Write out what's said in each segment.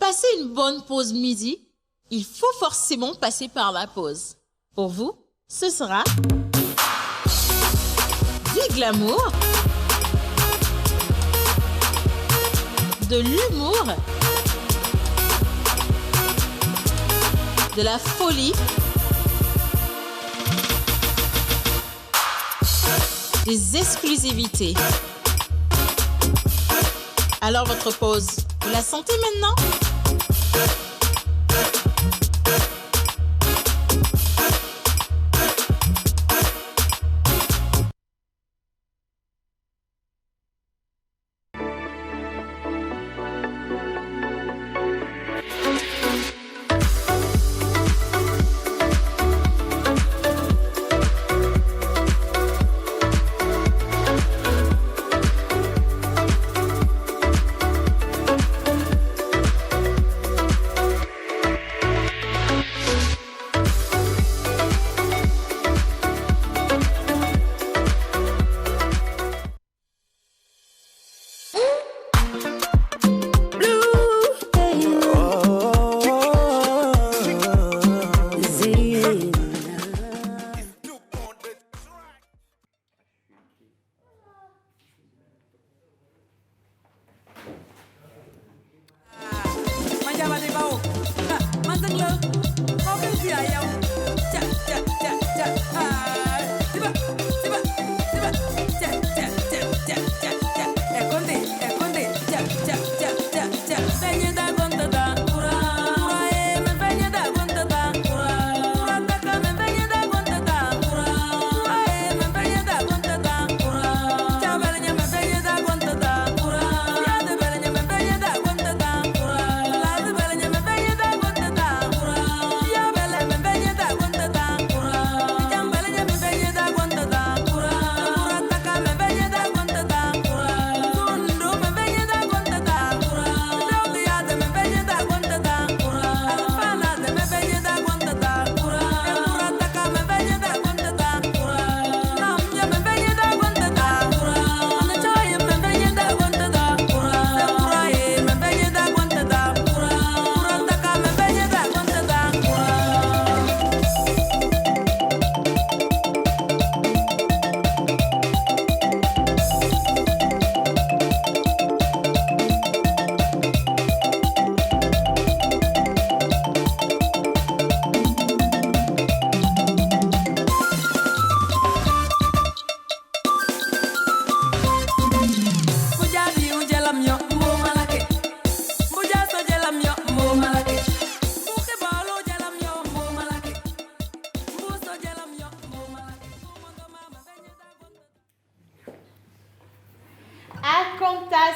passer une bonne pause midi, il faut forcément passer par la pause. Pour vous, ce sera du glamour, de l'humour, de la folie, des exclusivités. Alors votre pause, vous la sentez maintenant?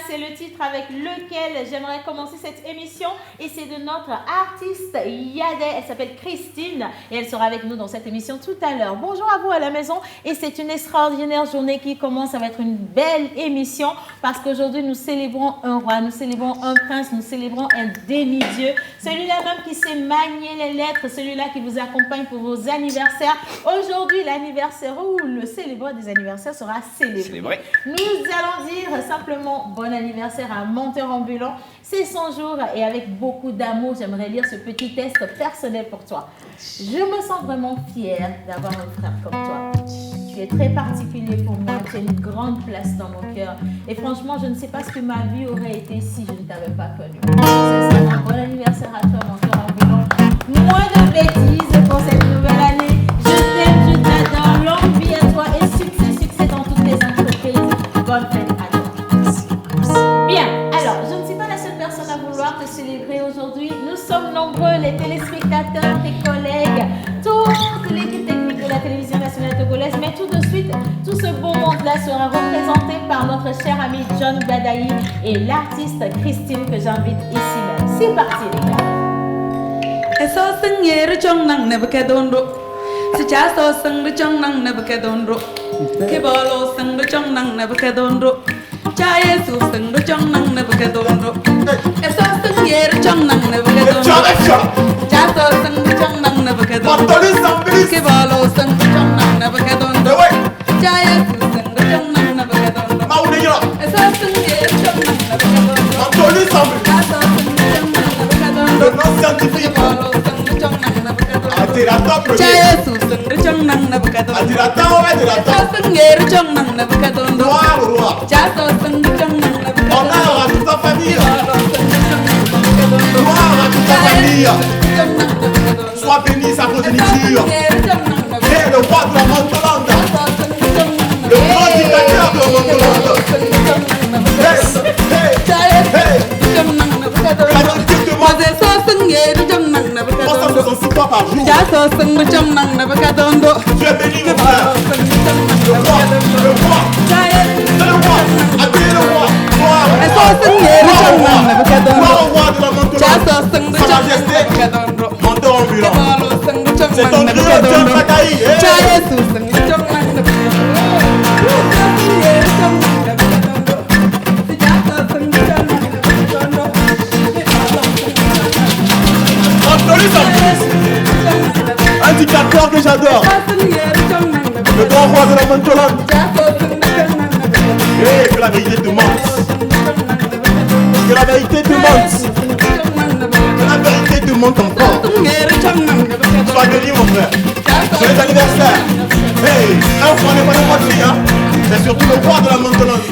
C'est le titre avec lequel j'aimerais commencer cette émission et c'est de notre artiste Yadé. Elle s'appelle Christine et elle sera avec nous dans cette émission tout à l'heure. Bonjour à vous à la maison et c'est une extraordinaire journée qui commence. Ça va être une belle émission parce qu'aujourd'hui nous célébrons un roi, nous célébrons un prince, nous célébrons un demi-dieu. Celui-là même qui sait manier les lettres, celui-là qui vous accompagne pour vos anniversaires. Aujourd'hui, l'anniversaire ou le célébrant des anniversaires sera célébré. Nous allons dire simplement bon anniversaire à Monteur Ambulant. C'est son jour et avec beaucoup d'amour, j'aimerais lire ce petit test personnel pour toi. Je me sens vraiment fière d'avoir un frère comme toi. Tu es très particulier pour moi, tu as une grande place dans mon cœur. Et franchement, je ne sais pas ce que ma vie aurait été si je ne t'avais pas connu. C'est un bon anniversaire à toi, Monteur Ambulant. Moins de bêtises pour cette nouvelle année. Je t'aime, je t'adore. Longue vie à toi et succès dans toutes tes entreprises. Bonne fête à toi. Bien, alors, je ne suis pas la seule personne à vouloir te célébrer aujourd'hui. Nous sommes nombreux, les téléspectateurs, tes collègues, toute l'équipe technique de la télévision nationale togolaise. Mais tout de suite, tout ce beau monde-là sera représenté par notre cher ami John Badaï et l'artiste Christine que j'invite ici même. C'est parti, les gars. Yesu sing the jong nang never get on. It's all the year jong nang never get on. Just all sing the jong nang never get on. Kibalo sing the jong nang never get on. Yesu sing the jong nang never get on. It's all the year jong nang never get on. Just all sing the jong nang never get on. scientifique. Adirata premier. Adirata ou Adirata? Roi ou roi? Honneur à toute ta famille. Gloire à toute ta famille. Sois béni sa progéniture. Et le roi de la Montolande. Le grand dictateur de la Montolande. Hey, hey, hey. La vérité demande 360 fois par jour. Tu es béni mon frère. Le roi, le roi, c'est le roi. Appelez le roi. Gloire au roi de la Montolande. Sa majesté, menteur ambulant. C'est ton griot John Badaï. Un dictateur que j'adore. Le grand roi de la Montolande. Et que la vérité te mente. Que la vérité te mente. Que la vérité te mente encore. Sois béni mon frère. Joyeux anniversaire. Hey, un roi n'est pas de moitié, hein. C'est surtout le roi de la Montolande.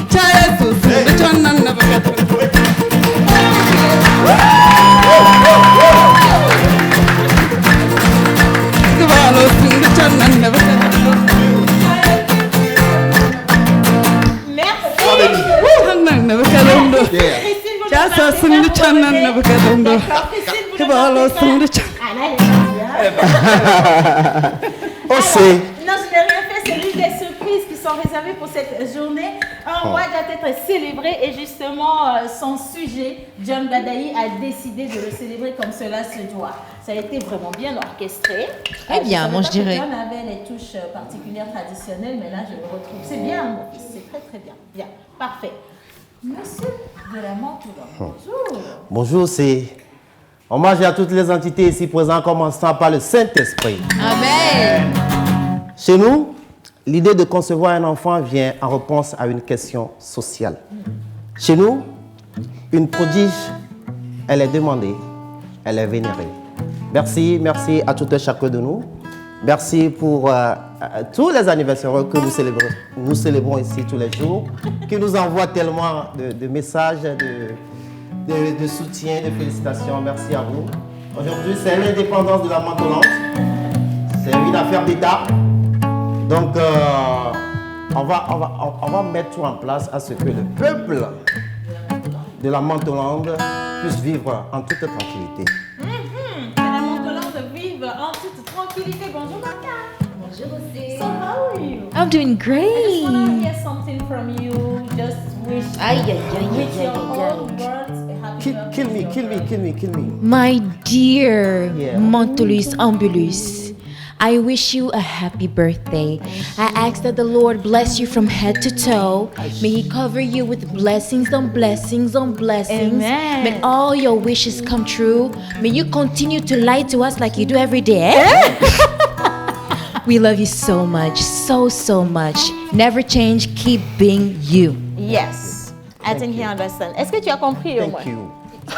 Non, je n'ai rien fait, c'est l'une des surprises qui sont réservées pour cette journée. Un roi doit être célébré et justement son sujet, John Badaï, a décidé de le célébrer comme cela se doit. Ça a été vraiment bien orchestré. Très bien, moi je dirais. John avait les touches particulières traditionnelles, mais là je le retrouve. C'est bien, mon fils, c'est très très bien. Bien, parfait. Monsieur de la Montolande, bonjour. Bonjour, c'est hommage à toutes les entités ici présentes, commençant par le Saint-Esprit. Amen. Chez nous, l'idée de concevoir un enfant vient en réponse à une question sociale. Chez nous, une prodige, elle est demandée, elle est vénérée. Merci, merci à tout un chacun de nous. Merci pour tous les anniversaires que nous célébrons ici tous les jours, qui nous envoient tellement de messages, de soutien, de félicitations. Merci à vous. Aujourd'hui, c'est l'indépendance de la Montolande. C'est une affaire d'État. Donc, on va mettre tout en place à ce que le peuple de la Montolande puisse vivre en toute tranquillité. Que la Montolande vive en toute tranquillité. Bonjour, Martha. Bonjour aussi. So how are you? I'm doing I just want great. to hear something from you. Just wish with your own words a happy birthday. Kill me. My dear Yeah. Montolus Ambulus, I wish you a happy birthday. I ask that the Lord bless you from head to toe. May He cover you with blessings on blessings on blessings. Amen. May all your wishes come true. May you continue to lie to us like you do every day. We love you so much, so much. Never change, keep being you. Yes. I think he understands. Est-ce que tu as compris au moins? Thank you.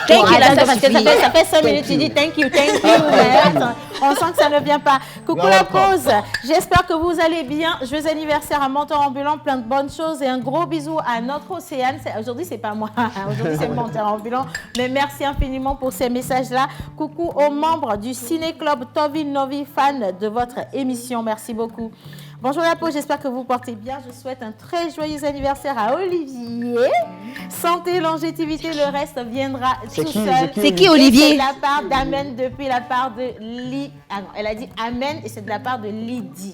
Thank you, là, ça Parce que suffit. ça fait 5 minutes, tu dis thank you. Mais attends, on sent que ça ne vient pas. Coucou la pause, j'espère que vous allez bien. Joyeux anniversaire à Menteur Ambulant, plein de bonnes choses et un gros bisou à notre Océane. Aujourd'hui, c'est pas moi, aujourd'hui c'est Menteur Ambulant. Mais merci infiniment pour ces messages-là. Coucou aux membres du Ciné Club Tovi Novi, fans de votre émission. Merci beaucoup. Bonjour la peau, j'espère que vous portez bien. Je souhaite un très joyeux anniversaire à Olivier. Santé, longévité, le reste viendra tout seul. C'est qui, Olivier? C'est de la part d'Amen depuis la part de Lydie. Ah non, elle a dit Amen et c'est de la part de Lydie.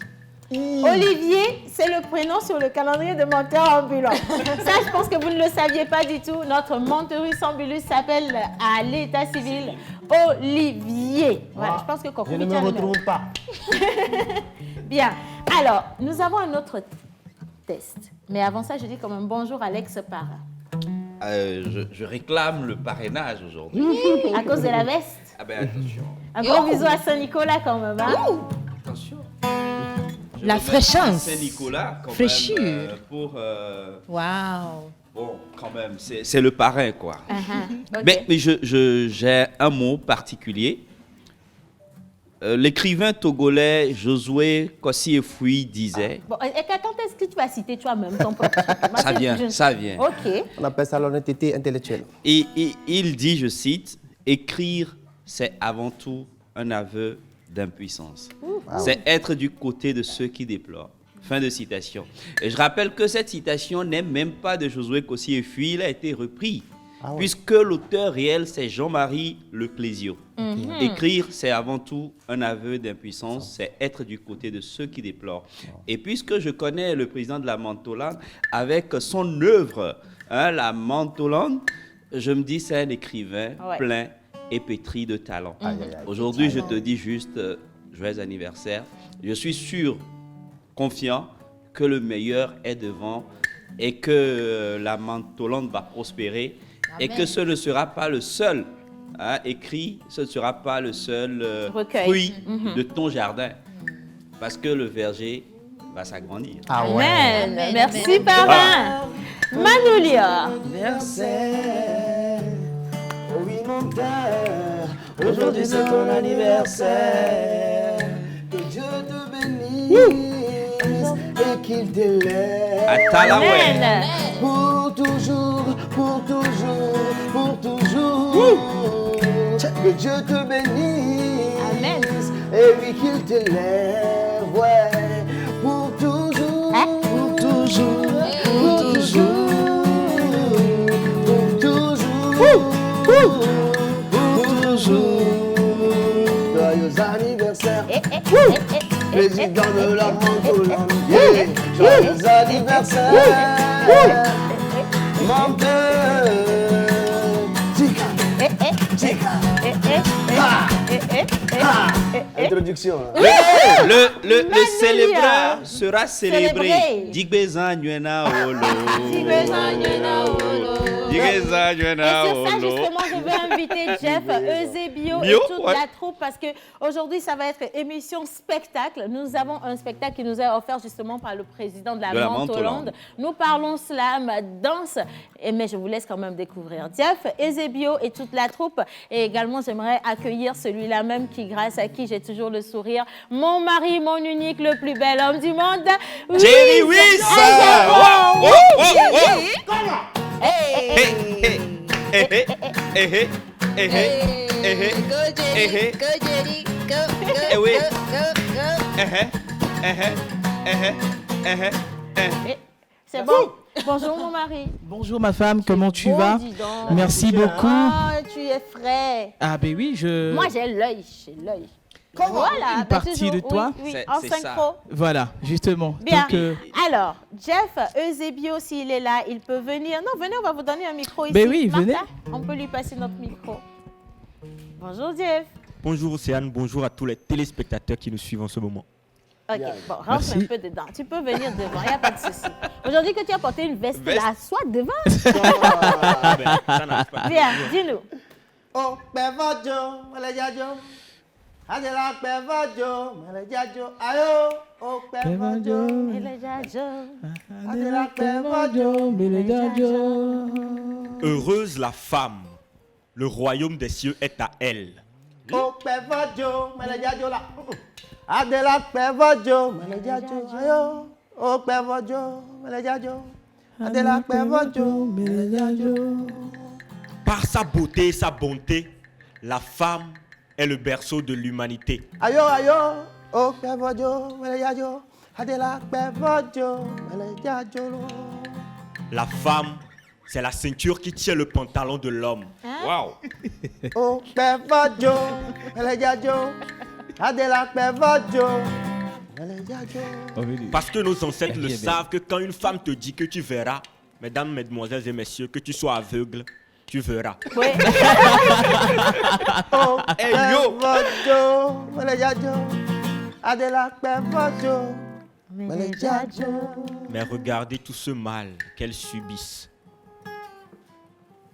Olivier, c'est le prénom sur le calendrier de Menteur Ambulant. Ça, je pense que vous ne le saviez pas du tout. Notre Menteurus Ambulus s'appelle à l'état civil Olivier. Voilà, je pense que Je ne me retrouve pas. Bien. Alors, nous avons un autre test. Mais avant ça, je dis quand même bonjour à l'ex-parrain. Je réclame le parrainage aujourd'hui. À cause de la veste. Ah ben attention. Un gros bisou à Saint-Nicolas quand même. Hein? Attention. La fraîcheur. Saint-Nicolas quand Fraîcheur. même pour Wow. Bon, quand même, c'est le parrain, quoi. Ok. Mais j'ai un mot particulier. L'écrivain togolais Josué Koscielny disait... Bon, et quand est-ce que tu vas citer toi-même ton propre Ça vient, ça vient. Ok. On appelle ça l'honnêteté intellectuelle. Et il dit, je cite, « Écrire, c'est avant tout un aveu d'impuissance. C'est être du côté de ceux qui déplorent. » Fin de citation. Et je rappelle que cette citation n'est même pas de Josué Koscielny, il a été repris. Ah ouais. Puisque l'auteur réel, c'est Jean-Marie Leclésio. Écrire, c'est avant tout un aveu d'impuissance, c'est être du côté de ceux qui déplorent. Et puisque je connais le président de la Mantolande, avec son œuvre, la Mantolande, je me dis c'est un écrivain plein et pétri de talent. Aujourd'hui, je te dis juste joyeux anniversaire. Je suis sûr, confiant, que le meilleur est devant et que la Mantolande va prospérer. Et que ce ne sera pas le seul écrit, ce ne sera pas le seul fruit de ton jardin. Parce que le verger va s'agrandir. Ah ouais. Amen. Merci, parrain. Manoulia. Anniversaire, oui mon cœur, aujourd'hui c'est ton anniversaire. Que Dieu te bénisse et qu'il t'élève. Atalaway. Amen. Pour toujours, pour toujours, pour toujours. Que Dieu te bénisse. Amen. Et oui, qu'il te lève, ouais. Pour toujours, pour toujours, pour toujours. Pour toujours, pour toujours. Joyeux anniversaire. Président de la Mantolande. Joyeux anniversaire. Mon cœur. Introduction. Le célébreur sera célébré. Digbezan Nuena Olo. Et sur ça, justement, je veux inviter Jeff, Eusebio et toute la troupe parce qu'aujourd'hui, ça va être émission spectacle. Nous avons un spectacle qui nous est offert justement par le président de la Mantolande. Nous parlons slam, danse, mais je vous laisse quand même découvrir Jeff, Eusebio et toute la troupe. Et également, j'aimerais accueillir celui-là même grâce à qui j'ai toujours le sourire, mon mari, mon unique, le plus bel homme du monde, Jerry Wiss. C'est bon. Bonjour mon mari. Bonjour ma femme, comment tu vas? Dis donc. Merci beaucoup. Oh, tu es frais. Ah ben oui, Moi j'ai l'œil, Voilà. Une partie de toi? Oui, C'est en ça. synchro. Voilà, justement. Bien. Donc, Alors, Jeff, Eusebio, s'il est là, il peut venir. Non, venez, on va vous donner un micro ici. Ben oui, Martha, venez. on peut lui passer notre micro. Bonjour Jeff. Bonjour Océane, bonjour à tous les téléspectateurs qui nous suivent en ce moment. Ok, bon, rentre Merci. un peu dedans. Tu peux venir devant, il n'y a pas de souci. Aujourd'hui que tu as porté une veste là, sois devant. Ah ben, ça n'arrive pas. Bien, dis-nous. Oh, Bevajo, Malejajo. Adela Bevajo, Malejajo. Ayo, oh, Bevajo. Adela Bevajo. Heureuse la femme, le royaume des cieux est à elle. Oh, Bevajo, Malejajo la. Adela Bevajo, Malejajo. Ayo, oh, Bevajo, Malejajo. Adela Bevajo, Malejajo. Par sa beauté et sa bonté, la femme est le berceau de l'humanité. Ayo, oh, Bevajo, Malejajo. Adela Bevajo, Malejajo. La femme, c'est la ceinture qui tient le pantalon de l'homme. Waouh. Oh, Bevajo, Malejajo. Adela Bevajo, Malejajo. Parce que nos ancêtres le savent que quand une femme te dit que tu verras, mesdames, mesdemoiselles et messieurs, que tu sois aveugle, tu verras. Oui. Oh, Hey, yo. Bevajo, Malejajo. Adela Bevajo, Malejajo. Mais regardez tout ce mal qu'elles subissent.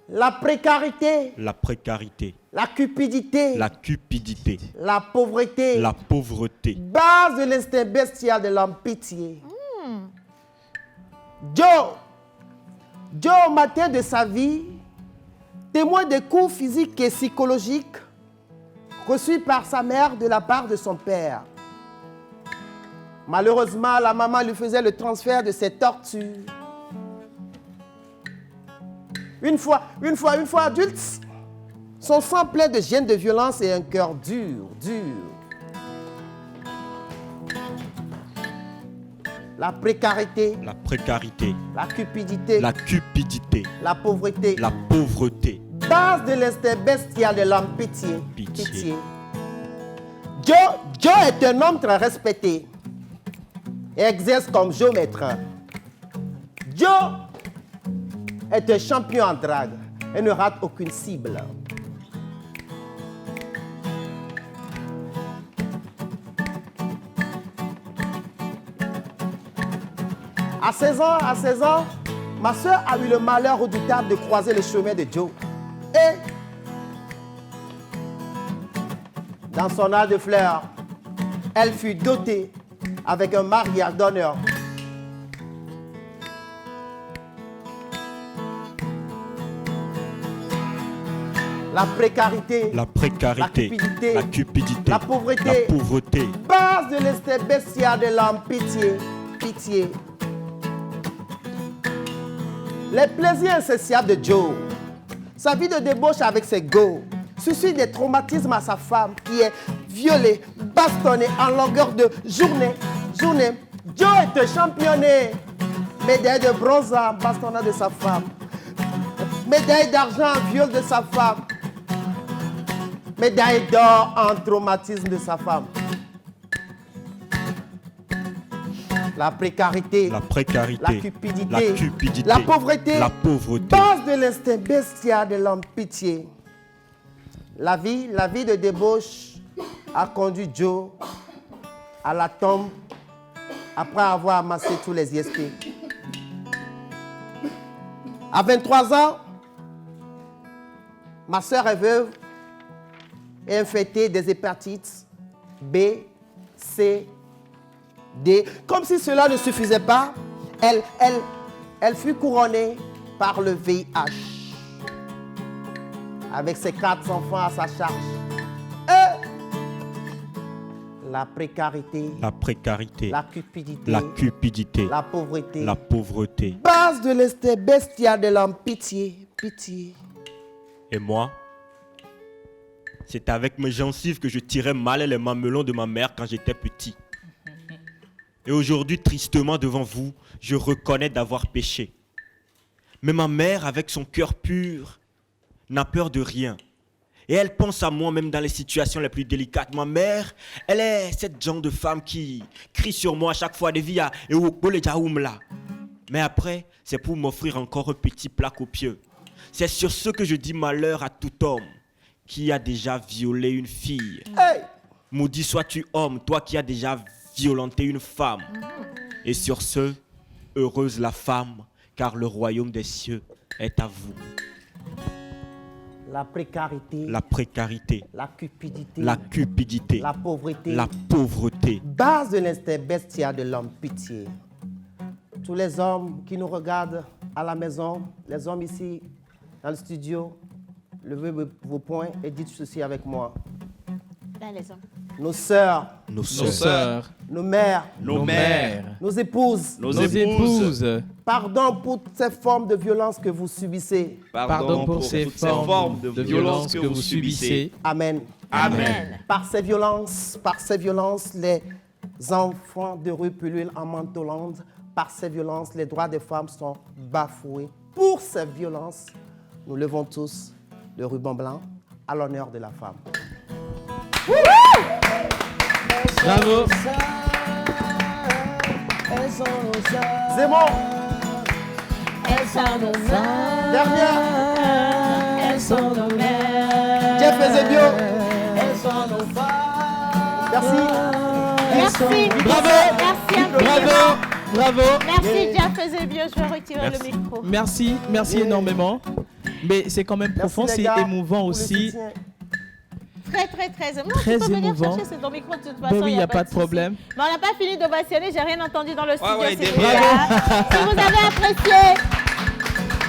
La précarité, La précarité, la cupidité, la cupidité, la pauvreté, la pauvreté, base de l'instinct bestial de l'homme pitié. Joe, Joe, au matin de sa vie, témoin des coups physiques et psychologiques reçus par sa mère de la part de son père. Malheureusement, la maman lui faisait le transfert de ses tortures. Une fois adulte, son sang plein de gêne, de violence et un cœur dur. La précarité, la cupidité, la pauvreté, base de l'instinct bestial de l'homme, pitié. Joe est un homme très respecté et exerce comme géomètre. Joe est un champion en drague et ne rate aucune cible. À 16 ans, ma soeur a eu le malheur redoutable de croiser le chemin de Joe. Et dans son âge de fleurs, elle fut dotée avec un mariage d'honneur. La précarité, la cupidité, la pauvreté, base de l'instinct bestial de l'homme, pitié. Les plaisirs insatiables de Joe, sa vie de débauche avec ses go, suscite des traumatismes à sa femme qui est violée, bastonnée en longueur de journée. Joe est championné, médaille de bronze en bastonnant de sa femme, médaille d'argent en viol de sa femme, médaille d'or en traumatisme de sa femme. La précarité, la cupidité, la pauvreté, base de l'instinct bestial de l'homme, pitié. La vie de débauche a conduit Joe à la tombe après avoir amassé tous les ISP. À 23 ans, ma soeur est veuve et infectée des hépatites B, C, D. Comme si cela ne suffisait pas, elle fut couronnée par le VIH. Avec ses 4 enfants à sa charge. Et la précarité, la cupidité, la pauvreté, base de l'instinct bestial de l'homme, pitié. Et moi, c'est avec mes gencives que je tirais mal les mamelons de ma mère quand j'étais petit. Et aujourd'hui, tristement devant vous, je reconnais d'avoir péché. Mais ma mère, avec son cœur pur, n'a peur de rien. Et elle pense à moi même dans les situations les plus délicates. Ma mère, elle est cette genre de femme qui crie sur moi à chaque fois des via et mais après, c'est pour m'offrir encore un petit plat copieux. C'est sur ce que je dis malheur à tout homme qui a déjà violé une fille. Hey! Maudit sois-tu homme, toi qui as déjà violenter une femme. Et sur ce, heureuse la femme, car le royaume des cieux est à vous. La précarité, la cupidité, la pauvreté, base de l'instinct bestial de l'homme, pitié. Tous les hommes qui nous regardent à la maison, les hommes ici dans le studio, levez vos poings et dites ceci avec moi. Là, les hommes. Nos sœurs, nos mères, nos épouses, pardon pour ces formes de violence que vous subissez. Pardon pour ces formes de violence que vous subissez. Amen. Par ces violences, les enfants de rue pullulent en Mantoland. Par ces violences, les droits des femmes sont bafoués. Pour ces violences, nous levons tous le ruban blanc à l'honneur de la femme. Bravo. Zemmour. Dernière. Jeff Ezebio. Merci. Bravo. Merci Jeff Ezebio, je vais retirer le micro. Merci énormément. Mais c'est quand même profond, c'est émouvant aussi. Très émouvant. Tu peux venir chercher ton micro de toute façon. Oui, il n'y a pas de problème. Mais on n'a pas fini d'ovationner, j'ai rien entendu dans le studio. Ouais, Si vous avez apprécié,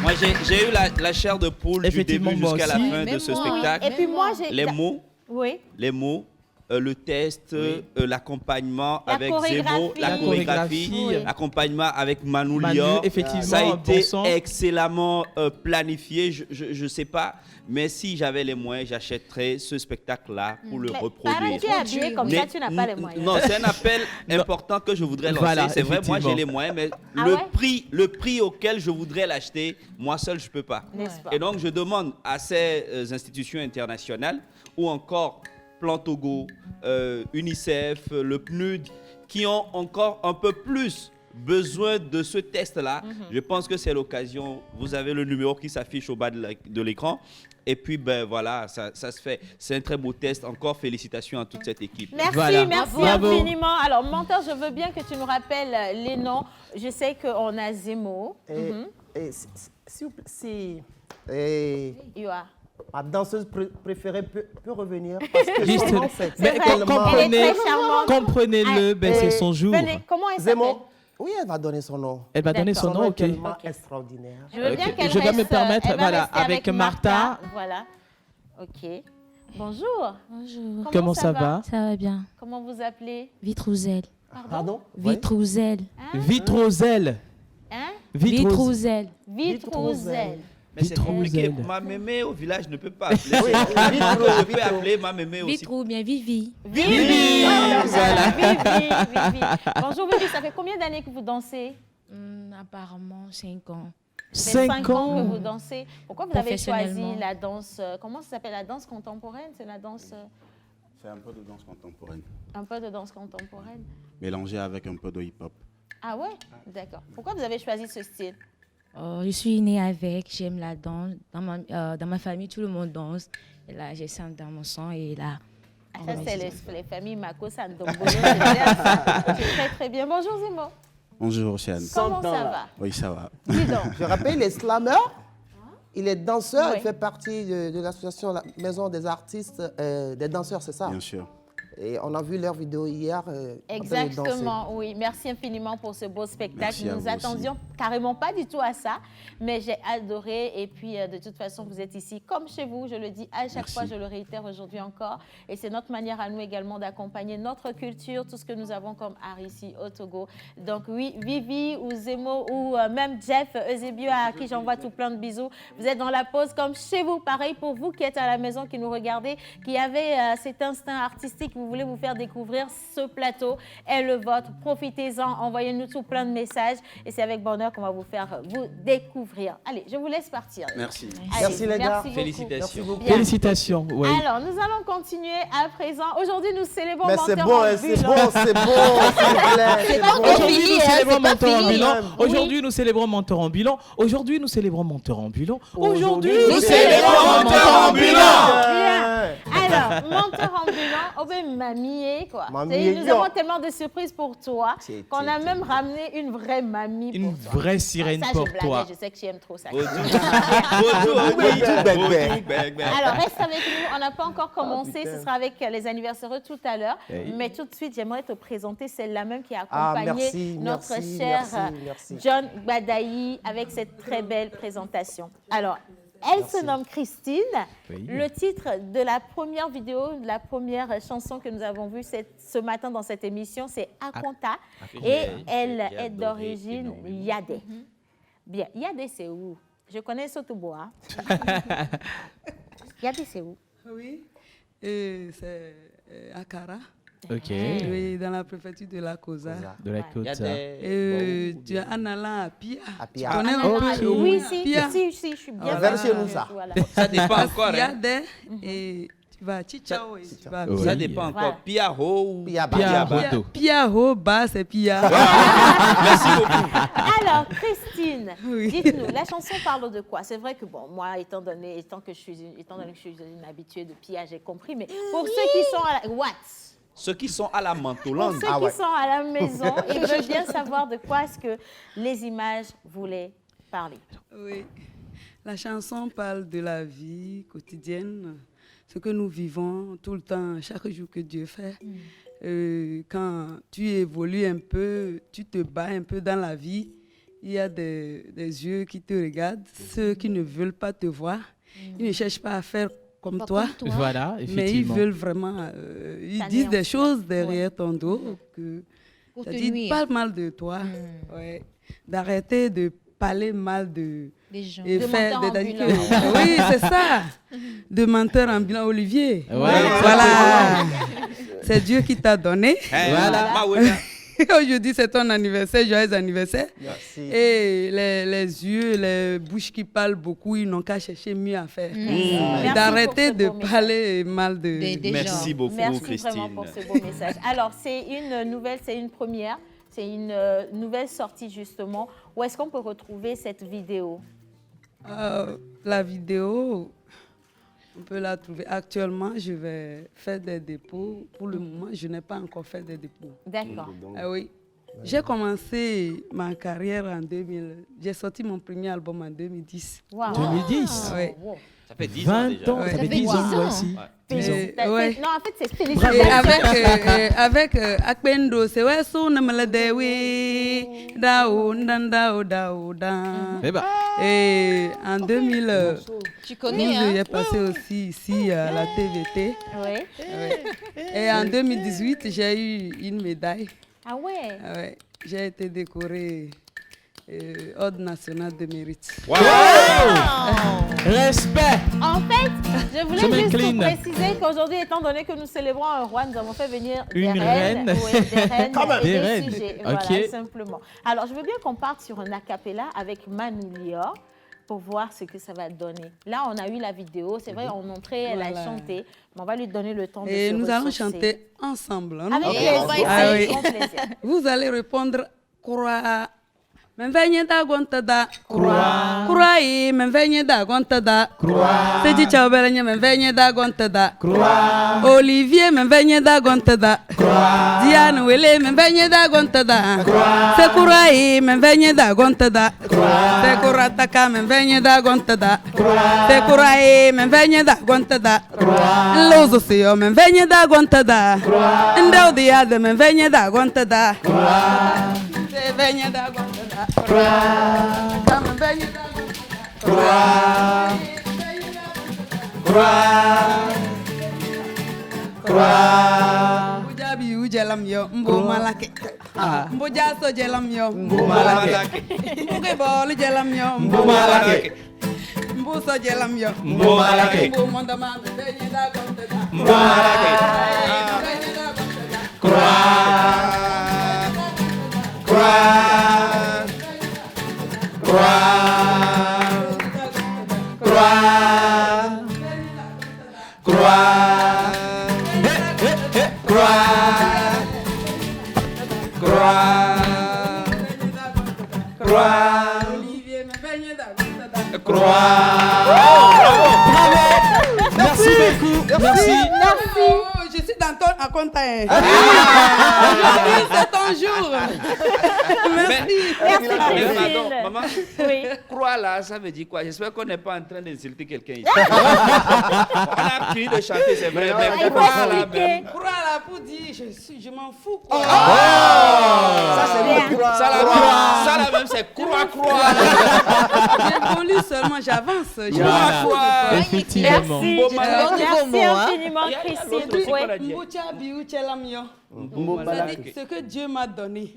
Moi, j'ai eu la chair de poule du Effectivement, début moi jusqu'à la aussi. fin de Même ce moi. spectacle. Et puis moi, j'ai... Les mots, Oui. le test, l'accompagnement La avec chorégraphie. Zemo, la La chorégraphie, chorégraphie. l'accompagnement avec Manu Manu, Lior. effectivement, Ça a un été bon son. excellemment planifié. Je ne sais pas, mais si j'avais les moyens, j'achèterais ce spectacle-là pour le Mais reproduire. pareil, tu es habillé comme ça, tu n'as pas les moyens. Non, c'est un appel important que je voudrais lancer. Voilà, c'est vrai, moi j'ai effectivement. les moyens, mais Ah ouais? le prix auquel je voudrais l'acheter, moi seul je peux pas. N'est-ce pas? Et donc je demande à ces institutions internationales ou encore Plan Togo, UNICEF, le PNUD, qui ont encore un peu plus besoin de ce test-là. Je pense que c'est l'occasion. Vous avez le numéro qui s'affiche au bas de l'écran. Et puis, ben voilà, ça se fait. C'est un très beau test. Encore félicitations à toute cette équipe. Merci, Voilà. merci Bravo. infiniment. Alors, menteur, je veux bien que tu nous rappelles les noms. Je sais qu'on a Zemo. S'il vous plaît, si Yoa. ma danseuse préférée peut revenir, parce que Juste- son nom, c'est mais vrai. tellement... Elle est très charmante. Comprenez-le, ben, c'est son jour. Venez, comment elle s'appelle? Zemo, oui, elle va donner son nom. Elle va donner son Son nom, nom est ok. tellement Ok. extraordinaire. Je veux bien Ok. qu'elle Je vais me reste, permettre, elle va voilà, rester avec Martha. Voilà. OK. Bonjour. Bonjour. Comment ça va? Ça va bien. Comment vous appelez? Vitrouzel. Pardon? Vitrouzel. Vitrosel. Hein? Vitrouzel. Vitrouzel. Mais c'est compliqué. Vitrosel. Ma mémé au village ne peut pas appeler. Oui, Je peux appeler ma mémé aussi. Vitrou, bien Vivi. Vivi. Voilà. Vivi. Bonjour Vivi, ça fait combien d'années que vous dansez? Apparemment 5 ans. Ça fait 5 que vous ans. dansez. Pourquoi vous avez choisi Professionnellement. la danse, comment ça s'appelle, la danse contemporaine? C'est la danse, C'est un peu de danse contemporaine, un peu de danse contemporaine. mélangée avec un peu de hip-hop. Ah ouais? D'accord. Pourquoi vous avez choisi ce style? Je suis née avec, j'aime la danse. Dans ma famille, tout le monde danse. Et là, j'ai ça dans mon sang. Et là, Ah, ça, c'est les familles Mako, Sandombolo. C'est très, très bien. Bonjour Zemo. Bonjour, Chane. Comment S'entend, ça là. va? Oui, ça va. Dis donc. Je rappelle, il est slammer, il est danseur, Oui. il fait partie de l'association la Maison des artistes, des danseurs, c'est ça? Bien sûr. Et on a vu leur vidéo hier. En train de danser. Exactement, oui. Merci infiniment pour ce beau spectacle. Merci à Nous vous attendions carrément pas du tout à ça, mais j'ai adoré. Et puis, de toute façon, vous êtes ici comme chez vous. Je le dis à chaque Merci. fois, je le réitère aujourd'hui encore. Et c'est notre manière à nous également d'accompagner notre culture, tout ce que nous avons comme art ici au Togo. Donc oui, Vivi ou Zemo ou même Jeff Eusebio, à qui j'envoie tout plein de bisous. Vous êtes dans la pause comme chez vous. Pareil pour vous qui êtes à la maison, qui nous regardez, qui avez cet instinct artistique, vous voulez vous faire découvrir ce plateau est le vôtre. Profitez-en, envoyez-nous tout plein de messages et c'est avec bonheur qu'on va vous faire vous découvrir. Allez, je vous laisse partir. Merci. Allez, Merci, les gars. beaucoup. Félicitations. Bien. Félicitations. Oui. Alors, nous allons continuer à présent. Aujourd'hui, nous célébrons Mais c'est Menteur bon, ambulant. c'est bon, c'est bon, s'il vous plaît, c'est bon. Aujourd'hui, nous fini, hein, célébrons c'est pas Menteur fini. ambulant. Oui. Aujourd'hui, nous célébrons Menteur ambulant. Aujourd'hui, nous célébrons Menteur ambulant. Aujourd'hui, nous nous célébrons célébrons Menteur ambulant. Bien. Alors, menteur ambulant, oh ben mamie, quoi. Mamie, Nous yo. avons tellement de surprises pour toi qu'on a même ramené une vraie mamie pour Une toi. vraie sirène Ça, pour je blaguais, toi. je sais que tu aimes trop ça. Alors, reste avec nous. On n'a pas encore commencé. Ce sera avec les anniversaires tout à l'heure. Mais tout de suite, j'aimerais te présenter celle-là même qui a accompagné merci, notre merci, cher merci. John Gbadayi avec cette très belle présentation. Alors, elle se nomme Christine. Oui. Le titre de la première vidéo, de la première chanson que nous avons vue ce matin dans cette émission, c'est Akonta. Et elle J'ai est adoré d'origine énormément. Yadé. Bien, Yadé, c'est où? Je connais Sotoboa. Yadé, c'est où? Oui, et c'est Akara, Ok. oui, dans la préfecture de la Cosa. De la Ouais. côte. Et tu as un allant à Pia. À Tu Pia. connais Ah, un non, peu non, chez oui, vous? si, Pia. si, je suis bien. Vers chez nous, ça. Voilà. Ça dépend encore. Il y a Hein. des et tu vas à Chichao et tu vas à Oui. Pia. Ça dépend encore. Voilà. Piaro ou Pia, Pia Pia. Roto. Pia au bas, c'est Pia. Merci beaucoup. Alors, Christine, Oui. dites-nous, la chanson parle de quoi? C'est vrai que, bon, moi, étant donné que je suis une habituée de Pia, j'ai compris, mais pour ceux qui sont à la... What? Ceux qui sont à la Pour Mantolande. ceux qui sont à la maison, ils veulent bien savoir de quoi est-ce que les images voulaient parler. Oui. La chanson parle de la vie quotidienne, ce que nous vivons tout le temps, chaque jour que Dieu fait. Quand tu évolues un peu, tu te bats un peu dans la vie il y a des yeux qui te regardent, ceux qui ne veulent pas te voir. Ils ne cherchent pas à faire comme toi. Voilà, effectivement. Mais ils veulent vraiment... ils disent des choses derrière ton dos que ça dit pas mal de toi. Ouais. D'arrêter de parler mal de... Des gens. Et De faire menteur des ambulant. Oui, c'est ça. De menteur ambulant, Olivier. Ouais. Voilà. C'est Dieu qui t'a donné. Voilà. Aujourd'hui, c'est ton anniversaire, joyeux anniversaire. Merci. Et les yeux, les bouches qui parlent beaucoup, ils n'ont qu'à chercher mieux à faire. Merci D'arrêter pour ce de beau message. parler mal de... Des Merci gens. beaucoup, Merci Christine. vraiment pour ce beau message. Alors, c'est une nouvelle, c'est une première, c'est une nouvelle sortie justement. Où est-ce qu'on peut retrouver cette vidéo? La vidéo, on peut la trouver. Actuellement, je vais faire des dépôts. Pour le moment, je n'ai pas encore fait des dépôts. D'accord. Ah oui. J'ai commencé ma carrière en 2000. J'ai sorti mon premier album en 2010. Wow. 2010. Oui. Ça fait 10 ans 20 déjà. ans, Ouais. ça fait Ça fait 10 ans 10 moi ans. aussi. Ouais. 10 ans. Ouais. Non, en fait, c'est Et félicitations. avec Akpendo, c'est ouais, sous Namaladewi, Dao, Dao, Dao, Dan. Eh ben, Et en 2000, Tu connais, j'ai hein? passé aussi ici à la TVT. Oui. Et en 2018, j'ai eu une médaille. Ah ouais. Ouais. J'ai été décorée Ordre national de mérite. respect. En fait, je Je voulais juste m'incline. vous préciser qu'aujourd'hui, étant donné que nous célébrons un roi, nous avons fait venir Une des reines, reine. oui, des reines et Des des reines. sujets. Ok. Voilà, simplement. Alors, je veux bien qu'on parte sur un acapella avec Manu Lior pour voir ce que ça va donner. Là, on a eu la vidéo. C'est vrai, on montrait, elle a Voilà. chanté. Mais on va lui donner le temps de se Et nous allons ressourcer. chanter ensemble. hein. Avec Ok, plaisir. on va essayer. Ah oui. Avec grand plaisir. Vous allez répondre Croix. Menvenye da gontada. Croix. Croix. Menvenye da gontada. Croix. Seji Chaubelanye menvenye da gontada. Croix. Olivier menvenye da gontada. Croix. Diane Wele menvenye da gontada. Croix. Sekuraï menvenye da gontada. Croix. Sekurataka menvenye da gontada. Croix. Sekuraï menvenye da gontada. Croix. Lozo Seo menvenye da gontada. Croix. Ndao Diade menvenye da gontada. Croix. Menvenye da gontada. Mbujabi ujelam yo mbu malake. Mbujaso jelam yo mbu malake. Mbugibol jelam yo mbu malake. Mbuso jelam yo Mbu malake. Mbu mondama menvenye da gontada. Mbu malake. Menvenye da gontada. Olivier menvenye da gontada. Merci beaucoup. Merci. Oh, je suis dans ton à compte. Aujourd'hui, c'est ton jour. Merci. Merci, Mais Christine. pardon, maman, Oui. croix là, ça veut dire quoi? J'espère qu'on n'est pas en train d'insulter quelqu'un ici. On a fini de chanter, c'est vrai, mais Il faut croix là, expliquer. même. Croix là pour dire, je m'en fous. Quoi. Ça, c'est Bien. le croix. Ça là même, c'est croix. J'évolue seulement, j'avance. Croix. Effectivement. Merci, Bon, merci nouveau mot, hein. infiniment, Il y a l'autre Christine. aussi Ouais. qu'on a dit. Mbucha biu chelam yo. C'est-à-dire ce que Dieu m'a donné.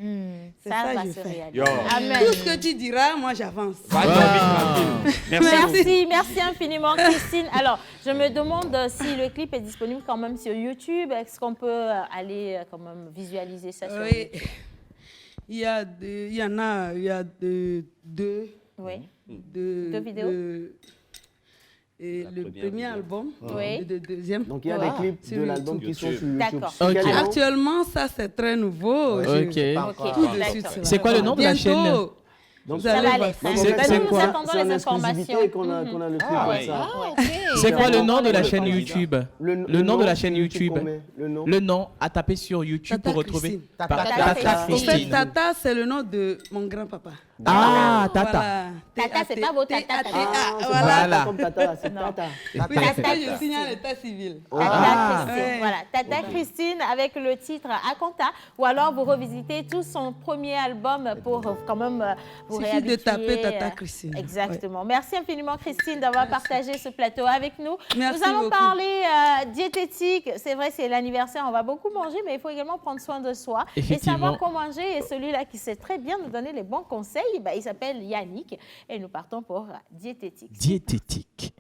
C'est Ça ça va que je se fais. réaliser. Yo. Amen. Tout ce que tu diras, moi j'avance. Va vite, tranquille. Merci beaucoup. Merci infiniment, Christine. Alors, je me demande si le clip est disponible quand même sur YouTube. Est-ce qu'on peut aller quand même visualiser ça sur Oui. YouTube? Il y a deux Oui. Deux vidéos. Et La le première premier vidéo. album, Oui. le deuxième. Donc, il y a Ouais. des clips Sur de l'album qui sont sur YouTube. D'accord. Sur quel Ok. nom? Actuellement, ça c'est très nouveau. Ok. Ok, Tout de d'accord. suite. ça C'est va. quoi le nom de la Bientôt, chaîne? Donc, vous Ça allez va voir aller. ça. C'est Nous quoi? attendons C'est en les exclusivité informations. qu'on a le clip. Ah, comme ouais. ça. Ok. C'est quoi le nom de la Le chaîne nom. YouTube? Le nom de la chaîne YouTube. qu'on met, le nom. Le nom à taper sur YouTube Tata pour retrouver. Christine. Par Tata Tata Christine. En fait, Christine. Tata, c'est le nom de mon grand-papa. Ah, Tata. Voilà. Tata, c'est pas vos tata. Voilà. Voilà. Tata, c'est Non. Tata. Oui, c'est ça, je signe à l'état civil. Tata Ah. Christine, Ouais. voilà, Tata Christine avec le titre Akonta, ou alors vous revisitez tout son premier album pour quand même vous Suffit réhabituer. de taper Tata Christine. Exactement. Merci infiniment Christine d'avoir partagé ce plateau avec nous. Merci Nous allons beaucoup. parler diététique. C'est vrai, c'est l'anniversaire, on va beaucoup manger, mais il faut également prendre soin de soi et Effectivement. savoir quoi manger. Et celui-là qui sait très bien nous donner les bons conseils, ben, il s'appelle Yannick et nous partons pour diététique. Diététique.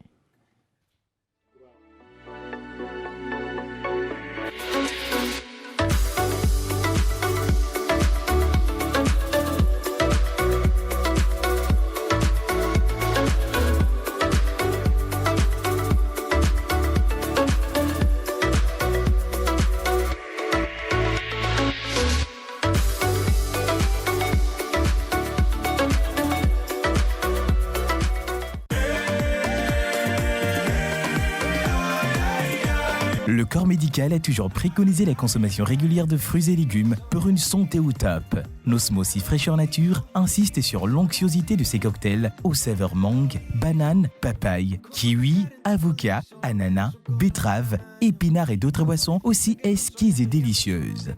Le corps médical a toujours préconisé la consommation régulière de fruits et légumes pour une santé au top. Nosmosis Fraîcheur Nature insiste sur l'onctuosité de ces cocktails aux saveurs mangue, banane, papaye, kiwi, avocat, ananas, betterave, épinards et d'autres boissons aussi exquises et délicieuses.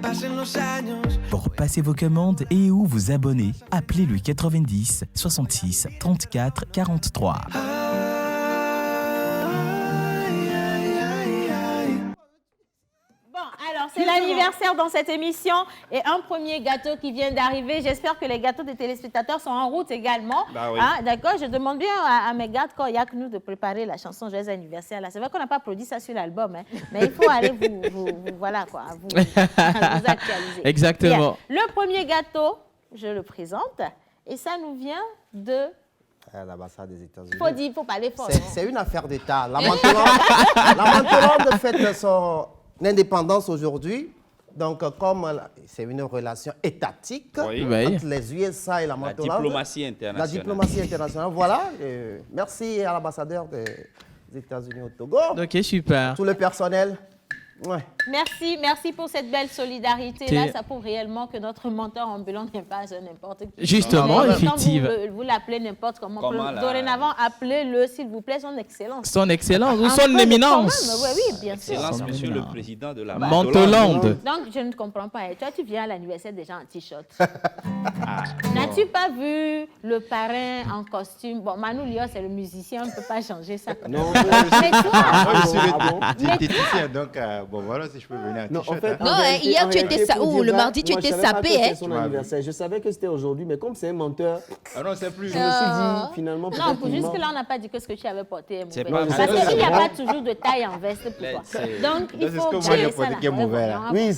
Pour passer vos commandes et ou vous abonner, appelez le 90 66 34 43. Alors, c'est l'anniversaire dans cette émission et un premier gâteau qui vient d'arriver. J'espère que les gâteaux des téléspectateurs sont en route également. Bah oui. Hein, d'accord, je demande bien à mes gars quand il y a que nous de préparer la chanson Joyeux anniversaire. Là, c'est vrai qu'on n'a pas produit ça sur l'album, hein, mais il faut aller vous voilà quoi, vous actualiser. Exactement. Bien. Le premier gâteau, je le présente et ça nous vient de. L'ambassade des États-Unis. Il faut parler fort. C'est une affaire d'État. La Mantolande fête son indépendance aujourd'hui. Donc, comme c'est une relation étatique Oui. entre les USA et la Mantolande. La diplomatie internationale. La diplomatie internationale. Voilà. Merci à l'ambassadeur des États-Unis au Togo. Ok, super. Tout le personnel. Ouais. Merci pour cette belle solidarité-là. Ça prouve réellement que notre mentor ambulant n'est pas n'importe qui. Justement, Mais effectivement. quand vous l'appelez n'importe comment. Comment, Dorénavant, appelez-le, s'il vous plaît, son excellence. Son excellence ou Un son peu de éminence. Oui, bien sûr. Excellence, monsieur le président de la Mantolande. Donc, je ne comprends pas. Et toi, tu viens à l'anniversaire déjà en t-shirt. N'as-tu pas vu le parrain en costume? Bon, Manu Lio, c'est le musicien, on ne peut pas changer ça. Non, Mais toi, moi je suis le diététicien, donc bon voilà si je peux venir en t-shirt. Non, hier tu étais le mardi tu étais sapé. C'était son anniversaire. Je savais que c'était aujourd'hui, mais comme c'est un menteur, ah non, c'est plus. je me suis dit finalement. non, jusque-là, on n'a pas dit que ce que tu avais porté est mauvais. Parce qu'il n'y a pas toujours de taille en veste. Pourquoi? Donc, il faut que moi j'ai créer porté ça, qui est mauvais là. Oui.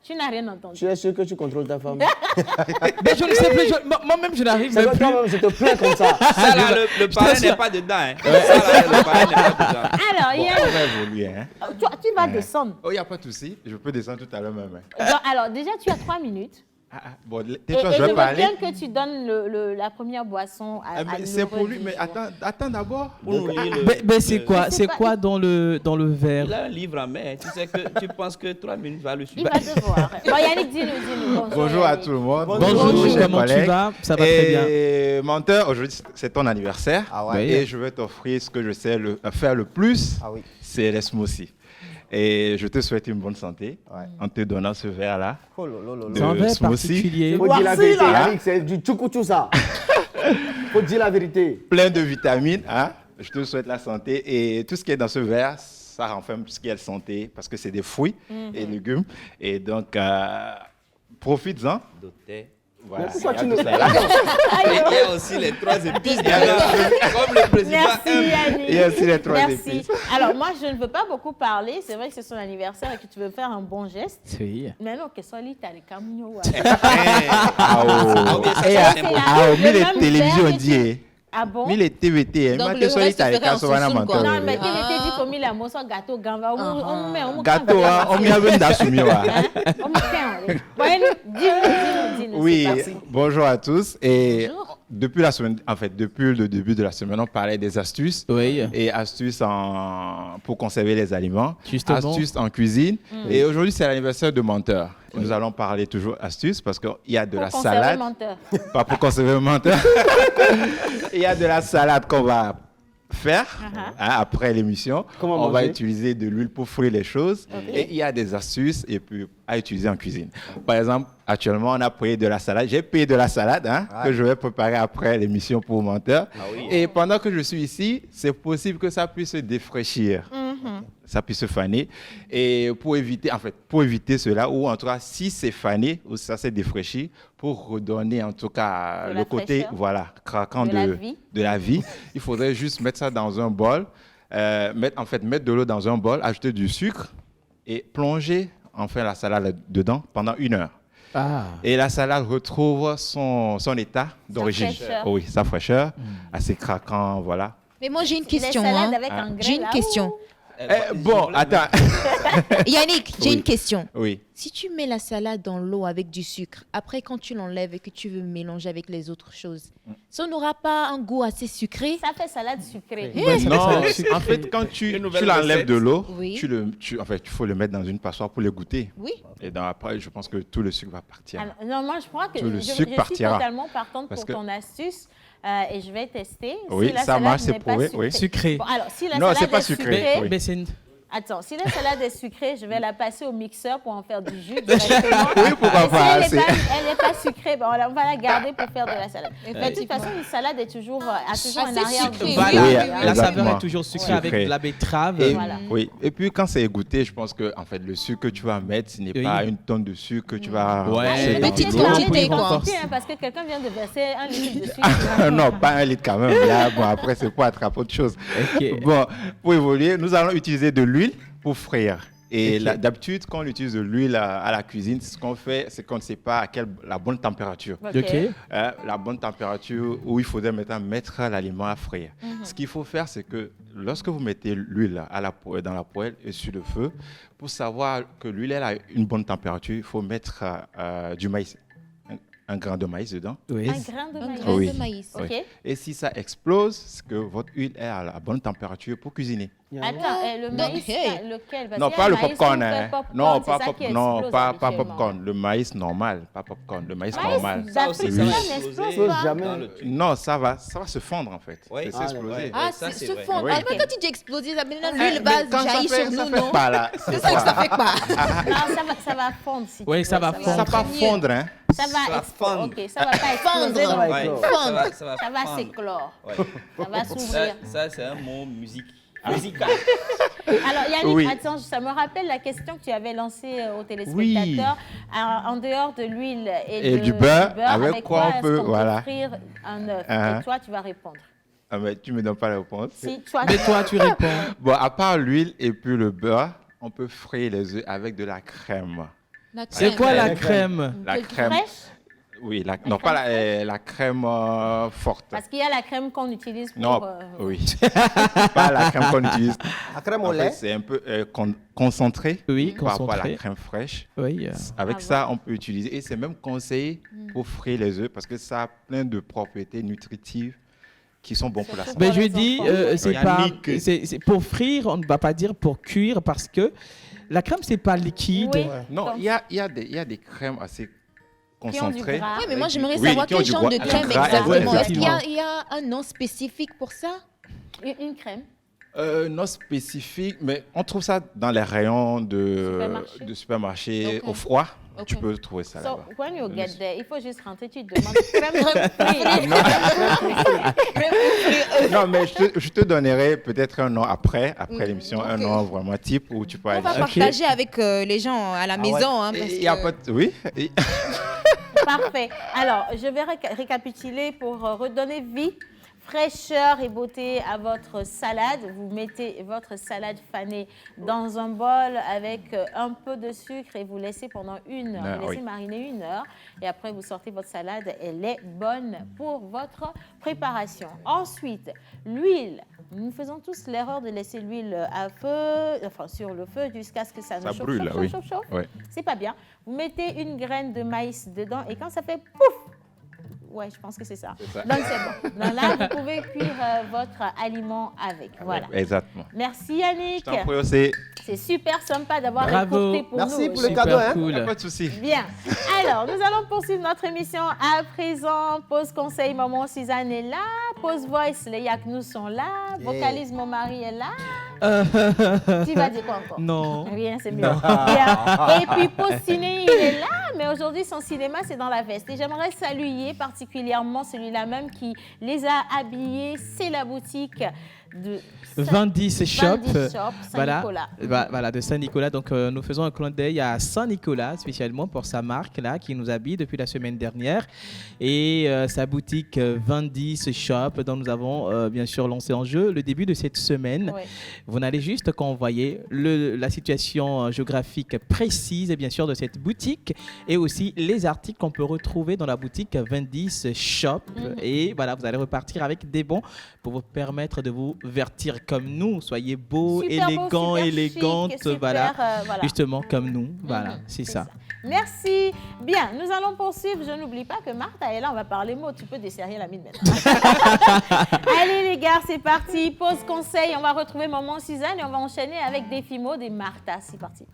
Tu n'as rien entendu. Tu es sûr que tu contrôles ta femme? Mais je ne sais plus. Moi-même, je n'arrive C'est même que plus. toi-même, je te plains comme ça. Ça là, le parrain n'est pas dedans. Hein. Ça là, le parrain n'est pas dedans. Alors, il y a... On va évoluer. Hein. Tu vas descendre. Oh, il n'y a pas de souci. Je peux descendre tout à l'heure même. Donc, alors, déjà, tu as 3 minutes. Bon, Et tais-toi, je je veux vais parler. bien que tu donnes la première boisson à C'est pour l'heureux lui, du mais jour. attends d'abord. Pour nourrir le- Mais c'est quoi? Je sais C'est pas. quoi dans le verre? Il a un livre en main. Tu sais que tu penses que 3 minutes va le Il suivre. va devoir. Bon, Yannick, dis-nous. Bonjour à Yannick. tout le monde. Bonjour, chers comment tu collègues. vas? Ça va très bien. Et menteur, aujourd'hui c'est ton anniversaire. Ah ouais. Et je vais t'offrir ce que je sais faire le plus, Ah oui. c'est les smoothies. Et je te souhaite une bonne santé Ouais. en te donnant ce verre-là. Oh là là là là. De C'est un verre smoothie. particulier. Faut dire la vérité, Yannick, c'est du tchoukou ça. Faut dire la vérité. Plein de vitamines. Hein? Je te souhaite la santé. Et tout ce qui est dans ce verre, ça renferme tout ce qui est santé parce que c'est des fruits et légumes. Et donc, profites-en. Doté. Voilà. Pourquoi Il y a tu tout nous ça là. Il y a aussi les 3 épices. Comme le président Merci aime. Yannick. Il y a aussi les 3 Merci. épices. Alors moi, je ne veux pas beaucoup parler. C'est vrai que c'est son anniversaire et que tu veux faire un bon geste. Oui. Mais non, que soit lui, t'as les camions. Ah, oh. bien, ça, Et, c'est ah, important. ah, oh, Le mais les même télévisions verre que dit. Ah bon? Mais les TVT, Donc, mais le que soit reste, à tu ferais en sous-sous, quoi. Non, mais qu'il était dit comme il a mon gâteau gamba. On met Gâteau, hein, on m'y a même d'assumé. On me fait. Bon, dis-nous. Oui, c'est parti. bonjour à tous. Et Bonjour. depuis la semaine, en fait, depuis le début de la semaine, on parlait des astuces. Oui. Et astuces pour conserver les aliments. Justement. Astuces en cuisine. Et aujourd'hui, c'est l'anniversaire de Menteur. nous allons parler toujours astuces parce qu'il y a de la conserver salade. menteur. Pas pour conserver le menteur. Il y a de la salade qu'on va faire après l'émission. On va utiliser de l'huile pour frire les choses. Et il y a des astuces et puis à utiliser en cuisine. Par exemple, actuellement, on a payé de la salade. J'ai payé de la salade que je vais préparer après l'émission pour menteur. Et pendant que je suis ici, c'est possible que ça puisse se défraîchir. Ça puisse se faner. Et pour éviter cela, ou en tout cas, si c'est fané ou ça s'est défraîchi, pour redonner en tout cas le côté craquant de la vie, il faudrait juste mettre ça dans un bol, mettre de l'eau dans un bol, ajouter du sucre et plonger la salade dedans pendant 1 heure. Et la salade retrouve son état d'origine. Oui, sa fraîcheur, assez craquant, voilà. Mais moi j'ai une question. J'ai une question. Bon, attends. Yannick, j'ai une question. Oui. Si tu mets la salade dans l'eau avec du sucre, après quand tu l'enlèves et que tu veux mélanger avec les autres choses, ça n'aura pas un goût assez sucré? Ça fait salade sucrée. Non, en fait, quand tu l'enlèves de l'eau, il faut le mettre dans une passoire pour le goûter. Oui. Et après, je pense que tout le sucre va partir. Alors, non, moi, je crois que Tout le je sucre suis partira. totalement partante pour ton astuce. Et je vais tester. Oui, si la ça marche, c'est n'est pas prouvé. sucrée. Sucré. Bon, alors, si la Non, salade c'est pas est sucré. sucrée, Oui. Mais c'est une... Attends, si la salade est sucrée, je vais la passer au mixeur pour en faire du jus directement. Oui, pourquoi pas. Si elle n'est pas sucrée, on va la garder pour faire de la salade. Mais de toute façon, une salade est toujours, a toujours un arrière-goût. Voilà, la saveur exactement. est toujours sucrée avec de la betterave. Et, Voilà. oui. Et puis quand c'est égoutté, je pense que le sucre que tu vas mettre, ce n'est pas une tonne de sucre que tu vas Ouais. dans Petite l'eau. quantité, quoi. Parce que quelqu'un vient de verser 1 litre de sucre. Non, pas 1 litre quand même. Là, bon, après, c'est pour attraper autre chose. Ok. Bon, pour évoluer, nous allons utiliser de l'huile pour frire. Et d'habitude, quand on utilise de l'huile à la cuisine, ce qu'on fait, c'est qu'on ne sait pas la bonne température. Ok. La bonne température où il faudrait mettre l'aliment à frire. Ce qu'il faut faire, c'est que lorsque vous mettez l'huile dans la poêle et sur le feu, pour savoir que l'huile a une bonne température, il faut mettre du maïs. Un grain de maïs dedans. Oui. Un grain de maïs. Oui. maïs. Oui. Ok. Et si ça explose, c'est que votre huile est à la bonne température pour cuisiner. Attends, le maïs, lequel? Parce Non, qu'il y a pas le maïs popcorn. qu'on fait popcorn, Non, c'est pas ça qui popcorn. explose habituellement. Popcorn. Le maïs normal, pas popcorn. Le maïs normal. d'Afrique, Oui. ça n'explose pas. Non, ça va se fondre en fait. Oui. C'est exploser. Ah, ça, c'est c'est se vrai. fond. Oui. Ah, mais quand tu dis exploser, ça veut dire Mais l'huile va quand ça jaillir fait- sur ça nous, fait non? pas là. C'est ça que ça fait pas. Non, ça va fondre. Si Oui, tu ça veux, va Ça fondre. va pas fondre, hein. Ça va fondre. Ok, ça va pas exploser. Fondre. non. Ouais, Fondre. Ça va s'éclore. Ouais. Ça va s'ouvrir. Ça, c'est un mot musical. Alors Yannick, Oui. attends, ça me rappelle la question que tu avais lancée aux téléspectateurs. En dehors de l'huile et du beurre, avec avec quoi on est-ce peut, qu'on voilà. frire un œuf? Uh-huh. Et toi, tu vas répondre. Ah, mais tu me donnes pas la réponse. Si toi, Mais toi, tu réponds. Bon, à part l'huile et puis le beurre, on peut frire les œufs avec de la crème. C'est quoi la crème? La crème. fraîche? Oui, non, pas la crème forte. Parce qu'il y a la crème qu'on utilise pour... Non, oui. Pas la crème qu'on utilise. La crème au En fait, lait. c'est un peu concentré Oui, par rapport à la concentré. crème fraîche. Oui. Avec ça, on peut utiliser. Et c'est même conseillé pour frire les œufs parce que ça a plein de propriétés nutritives qui sont bons pour la santé. Mais je dis, c'est pas, Yannick. c'est pour frire, on ne va pas dire pour cuire parce que la crème, c'est pas liquide. Oui. Non, il y a des crèmes assez Qui ont du concentrées. gras. Oui, mais moi j'aimerais Oui, savoir qui ont quel du genre gras- de du crème gras, exactement. Est-ce qu'il y effectivement. a- il y a un nom spécifique pour ça? Une crème. Non spécifique, mais on trouve ça dans les rayons Supermarché. de supermarché Ok. au froid. Ok. Tu peux trouver ça So, là-bas. when you get there, il faut juste rentrer, tu te demandes crème Non, mais je te donnerai peut-être un nom après l'émission, un nom vraiment type où tu peux On aller. va partager avec les gens à la maison. Hein, parce Il y a que- pas de- Oui. Parfait. Alors, je vais récapituler pour redonner vie, fraîcheur et beauté à votre salade. Vous mettez votre salade fanée dans un bol avec un peu de sucre et vous laissez pendant 1 heure. Ah, Vous laissez oui. mariner 1 heure et après vous sortez votre salade. Elle est bonne pour votre préparation. Ensuite, l'huile. Nous faisons tous l'erreur de laisser l'huile à feu, enfin sur le feu jusqu'à ce que ça Ça chauffe, brûle, chauffe, oui. chauffe, chauffe. Ouais. C'est pas bien. Vous mettez une graine de maïs dedans et quand ça fait pouf, ouais, je pense que c'est ça. C'est ça. Donc c'est bon. Donc là, vous pouvez cuire votre aliment avec. Voilà. Exactement. Merci Yannick. Je t'en prie aussi. C'est super sympa d'avoir Bravo. écouté pour Merci nous. pour le Super cadeau. Hein. cool. Pas de souci. Bien. Alors, nous allons poursuivre notre émission à présent. Pause conseil, maman Suzanne est là. Pause voice, les Yaknous sont là. Vocalise, mon mari est là. Tu vas dire quoi encore? Non. Rien, c'est mieux. Bien. Et puis, pause ciné, il est là. Mais aujourd'hui, son cinéma, c'est dans la veste. Et j'aimerais saluer particulièrement celui-là même qui les a habillés. C'est la boutique de 20 Shop, voilà, Saint-Nicolas. Voilà, de Saint-Nicolas. Donc, nous faisons un clin d'œil à Saint-Nicolas, spécialement pour sa marque là, qui nous habille depuis la semaine dernière. Et sa boutique 20 Shop, dont nous avons bien sûr lancé en jeu le début de cette semaine. Oui. Vous n'allez juste qu'envoyer la situation géographique précise, bien sûr, de cette boutique et aussi les articles qu'on peut retrouver dans la boutique 20 Shop. Et voilà, vous allez repartir avec des bons pour vous permettre de vous vertir comme nous. Soyez beaux, Super beau, élégants, super élégantes, chic, super, voilà. voilà. Justement comme nous. Voilà, c'est ça. Merci. Bien, nous allons poursuivre. Je n'oublie pas que Martha est là. On va parler mots. Tu peux desserrer la mine maintenant. Allez les gars, c'est parti. Pause conseil. On va retrouver maman Suzanne et on va enchaîner avec des mots des Martha. C'est parti.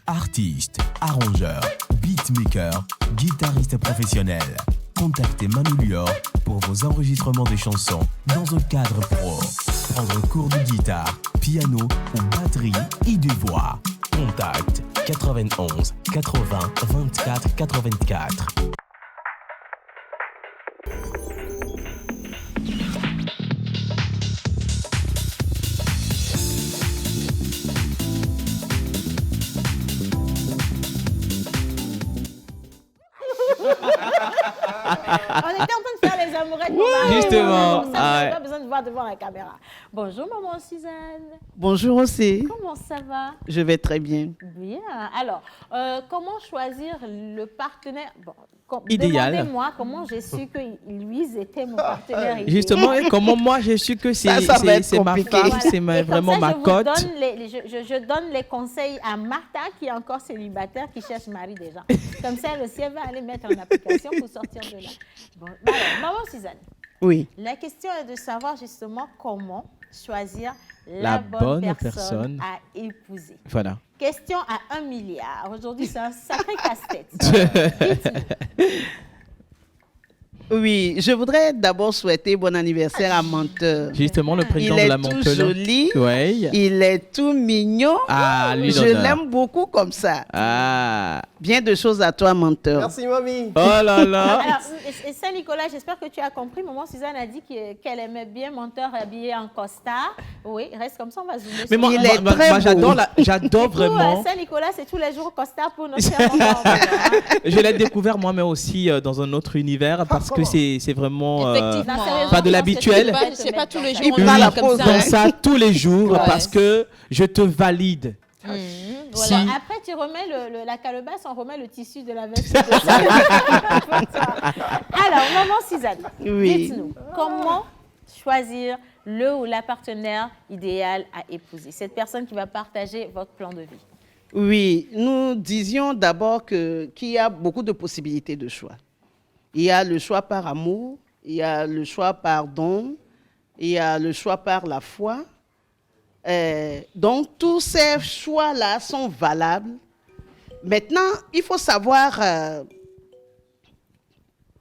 Artiste, arrangeur, beatmaker, guitariste professionnel. Contactez Manu Lior pour vos enregistrements de chansons dans un cadre pro. Prendre cours de guitare, piano ou batterie et de voix. Contact 91 80 24 84. On était en train de faire les amourettes. Justement. On n'a pas besoin de voir devant la caméra. Bonjour maman Suzanne. Bonjour aussi. Comment ça va? Je vais très bien. Bien. Alors, comment choisir le partenaire Idéal. Demandez-moi comment j'ai su que Louise était mon partenaire idéal. Justement, comment moi j'ai su que c'est Ça va être ma compliqué. femme, Voilà. c'est Et comme vraiment ça, ma cote. je donne les conseils à Martha, qui est encore célibataire, qui cherche mari déjà. Comme ça, le ciel va aller mettre en application pour sortir de là. Bon, alors, maman Suzanne, Oui. la question est de savoir justement comment choisir La la bonne bonne personne personne. à épouser. Voilà. Question à 1 milliard. Aujourd'hui, c'est un sacré casse-tête. Dites-nous. Oui, je voudrais d'abord souhaiter bon anniversaire à Menteur. Justement, le président Il de la est tout Montpellier. joli, Ouais. il est tout mignon. Ah, lui Je d'honneur. l'aime beaucoup comme ça. Ah. Bien de choses à toi, Menteur. Merci, mamie. Oh là là. Alors, et Saint-Nicolas, j'espère que tu as compris. Maman Suzanne a dit qu'elle aimait bien Menteur habillé en costard. Oui, reste comme ça, on va zoomer. Mais sur moi, lui. Il est moi, très moi, beau. j'adore Du coup, vraiment. Saint-Nicolas, c'est tous les jours costard pour notre cher Menteur. Je l'ai découvert moi-même aussi dans un autre univers parce que c'est vraiment Effectivement. pas de l'habituel. C'est pas tous les jours. Il on prend est la comme pause, ça. Dans ça tous les jours Ouais. parce que je te valide. Voilà. Si- Après, tu remets la calebasse, on remet le tissu de la veste. Alors, maman Suzanne, Oui. dites-nous, comment choisir le ou la partenaire idéal à épouser? Cette personne qui va partager votre plan de vie. Oui, nous disions d'abord qu'il y a beaucoup de possibilités de choix. Il y a le choix par amour, il y a le choix par don, il y a le choix par la foi. Donc, tous ces choix-là sont valables. Maintenant, il faut savoir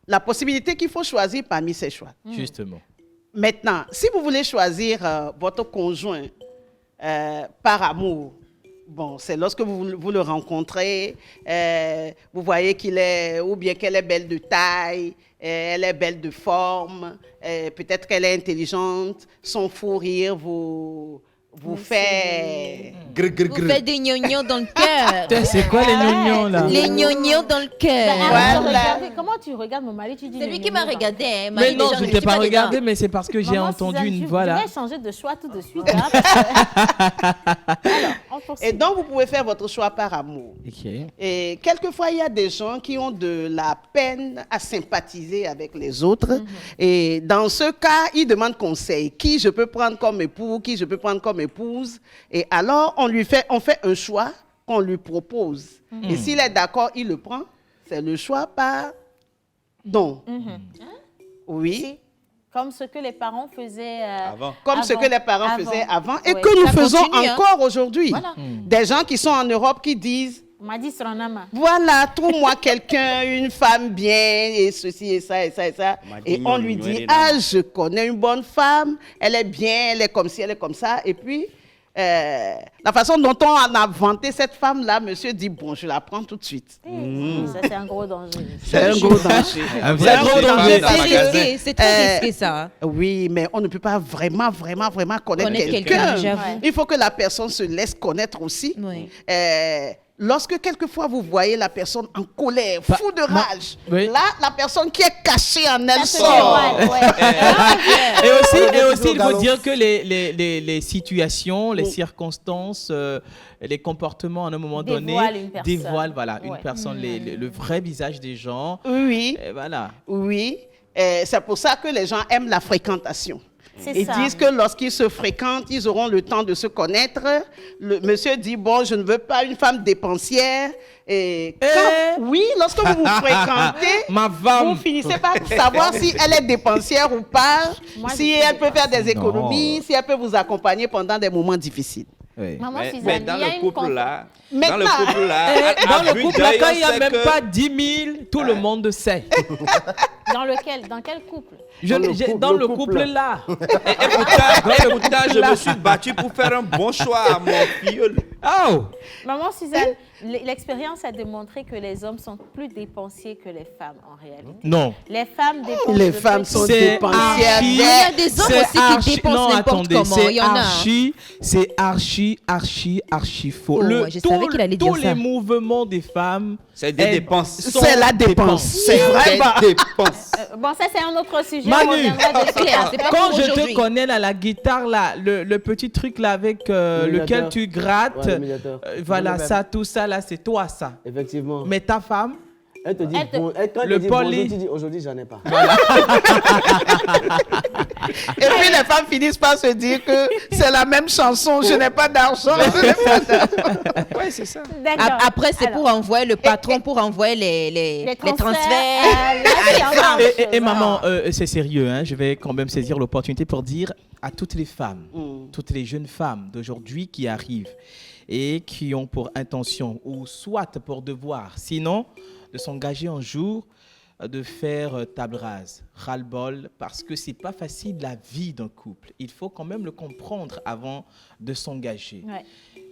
la possibilité qu'il faut choisir parmi ces choix. Justement. Maintenant, si vous voulez choisir votre conjoint par amour, bon, c'est lorsque vous le rencontrez, vous voyez qu'il est, ou bien qu'elle est belle de taille, elle est belle de forme, peut-être qu'elle est intelligente, son fou rire vous vous fait... Vous faites des gnognos dans le cœur. C'est quoi les gnognos là? Les gnognos dans le cœur. Comment tu regardes mon mari? Tu dis c'est lui qui m'a regardé. Hein. Mais non, je ne t'ai pas regardé, mais c'est parce que j'ai entendu une voix là. Je vais changer de choix tout de suite. Hein, Alors, et donc, vous pouvez faire votre choix par amour. Okay. Et quelquefois, il y a des gens qui ont de la peine à sympathiser avec les autres. Et dans ce cas, ils demandent conseil. Qui je peux prendre comme époux, qui je peux prendre comme épouse. Et alors, on fait un choix qu'on lui propose. Et s'il est d'accord, il le prend. C'est le choix par don. Oui. Si. Comme ce que les parents faisaient avant. Comme avant. ce que les parents faisaient avant et Ouais. que nous Ça faisons continue, encore aujourd'hui. Voilà. Des gens qui sont en Europe qui disent On m'a dit Sranama. voilà, trouve-moi quelqu'un, une femme bien, et ceci, et ça, et ça, et ça. Et on lui dit, ah, je connais une bonne femme, elle est bien, elle est comme ci, elle est comme ça. Et puis, la façon dont on a vanté cette femme-là, monsieur dit, bon, je la prends tout de suite. Ça, c'est un gros danger. C'est un gros danger. Un vrai gros danger. C'est très risqué ça. Oui, mais on ne peut pas vraiment connaître quelqu'un. Il faut que la personne se laisse connaître aussi. Oui. Lorsque quelquefois vous voyez la personne en colère, fou de rage, là, la personne qui est cachée en elle sort. Et aussi, il faut dire que les situations, les circonstances, les comportements à un moment donné dévoilent une personne, le vrai visage des gens. Oui. Et voilà. Oui. C'est pour ça que les gens aiment la fréquentation. Ils ça. disent que lorsqu'ils se fréquentent, ils auront le temps de se connaître. Le monsieur dit, bon, je ne veux pas une femme dépensière. Et oui, lorsque vous vous fréquentez, vous finissez par savoir si elle est dépensière ou pas, si elle peut faire des économies, si elle peut vous accompagner pendant des moments difficiles. Oui. Maman Mais Suzanne, dans il y a le une couple là, dans le couple là, quand il n'y a même pas 10 000, tout le monde sait. Dans lequel? Dans quel couple? Dans le couple là. Et pourtant, je me suis battu pour faire un bon choix à mon filleul. Oh! Maman Suzanne, l'expérience a démontré que les hommes sont plus dépensiers que les femmes en réalité. Non. Les femmes dépensent. Les femmes sont dépensières. Il y a des hommes aussi qui dépensent n'importe comment. Il y en a. C'est archi faux. Je savais qu'il allait dire tous ça. les mouvements des femmes, c'est des dépenses. C'est la dépense. C'est vraiment des dépenses. Bon, ça c'est un autre sujet. Manu, On reviendra dessus. C'est pas quand pour je te aujourd'hui. connais là, la guitare là, le petit truc là avec lequel tu grattes, voilà, ça, tout ça là, c'est toi ça. Effectivement. Mais ta femme, elle te dit, quand le elle dit poli- bonjour, tu dis aujourd'hui j'en ai pas. Et puis les femmes finissent par se dire que c'est la même chanson, je n'ai pas d'argent. Ouais, c'est ça. D'accord. Après, c'est pour envoyer le patron, pour envoyer les transferts. Et maman, c'est sérieux, hein, je vais quand même saisir l'opportunité pour dire à toutes les femmes, toutes les jeunes femmes d'aujourd'hui qui arrivent et qui ont pour intention, ou soit pour devoir, sinon de s'engager un jour, de faire table rase, ras-le-bol, parce que c'est pas facile la vie d'un couple. Il faut quand même le comprendre avant de s'engager. Ouais.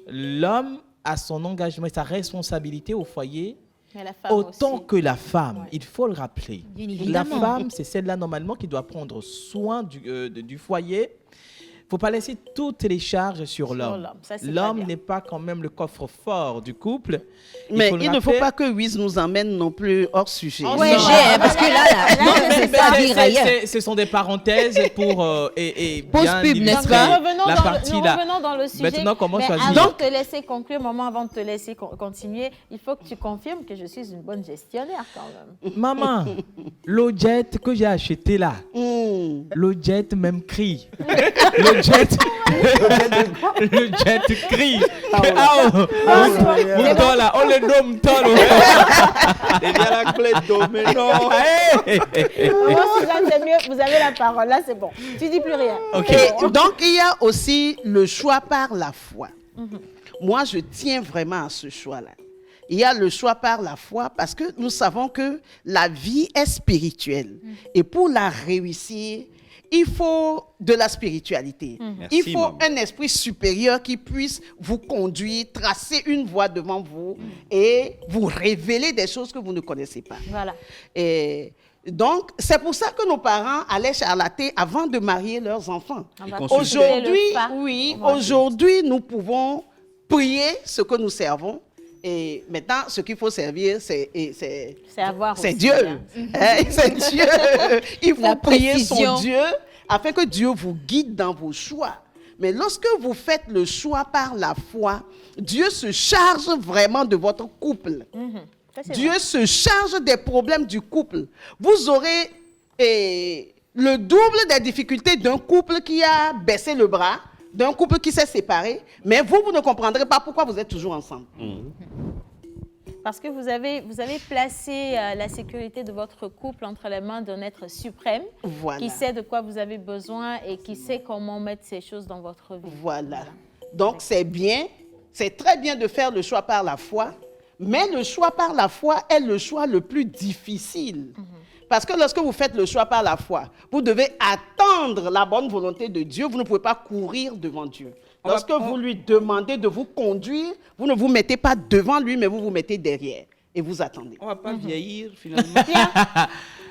L'homme a son engagement et sa responsabilité au foyer, Mais la femme autant aussi. que la femme. Il faut le rappeler. Bien La évidemment. femme, c'est celle-là normalement qui doit prendre soin du foyer. Il ne faut pas laisser toutes les charges sur l'homme. Ça, c'est pas L'homme bien. n'est pas quand même le coffre-fort du couple. Mais faut le il ne faut rappeler. pas que Wiz nous emmène non plus hors sujet. Ouais, parce que là, Non, mais c'est pas dire ailleurs. ce sont des parenthèses pour et Pause bien pub, n'est-ce illustrer pas? la partie là. Revenons dans le sujet. Maintenant, comment mais choisir? Avant de te laisser conclure, maman, avant de te laisser continuer, il faut que tu confirmes que je suis une bonne gestionnaire quand même. Maman, l'eau jet que j'ai acheté là, l'eau jet même crie. Le jet crie. Mouton là, on le nomme mouton. Il y a la clé d'eau, mais non. Maman Suzanne, c'est mieux, vous avez la parole, là c'est bon. Tu dis plus rien. Et donc, il y a aussi le choix par la foi. Moi, je tiens vraiment à ce choix-là. Il y a le choix par la foi parce que nous savons que la vie est spirituelle. Et pour la réussir, il faut de la spiritualité. Merci, Il faut maman. un esprit supérieur qui puisse vous conduire, tracer une voie devant vous et vous révéler des choses que vous ne connaissez pas. Voilà. Et Donc, c'est pour ça que nos parents allaient charlater avant de marier leurs enfants. Aujourd'hui, nous pouvons prier ce que nous servons. Et maintenant, ce qu'il faut servir, c'est Dieu. C'est Dieu. Il faut prier son Dieu afin que Dieu vous guide dans vos choix. Mais lorsque vous faites le choix par la foi, Dieu se charge vraiment de votre couple. Dieu se charge des problèmes du couple. Vous aurez le double des difficultés d'un couple qui a baissé le bras, d'un couple qui s'est séparé, mais vous ne comprendrez pas pourquoi vous êtes toujours ensemble. Parce que vous avez placé la sécurité de votre couple entre les mains d'un être suprême, qui sait de quoi vous avez besoin et qui sait comment mettre ces choses dans votre vie. Voilà. Donc c'est bien, c'est très bien de faire le choix par la foi, mais le choix par la foi est le choix le plus difficile. Parce que lorsque vous faites le choix par la foi, vous devez attendre la bonne volonté de Dieu. Vous ne pouvez pas courir devant Dieu. Lorsque vous lui demandez de vous conduire, vous ne vous mettez pas devant lui, mais vous vous mettez derrière et vous attendez. On ne va pas vieillir finalement.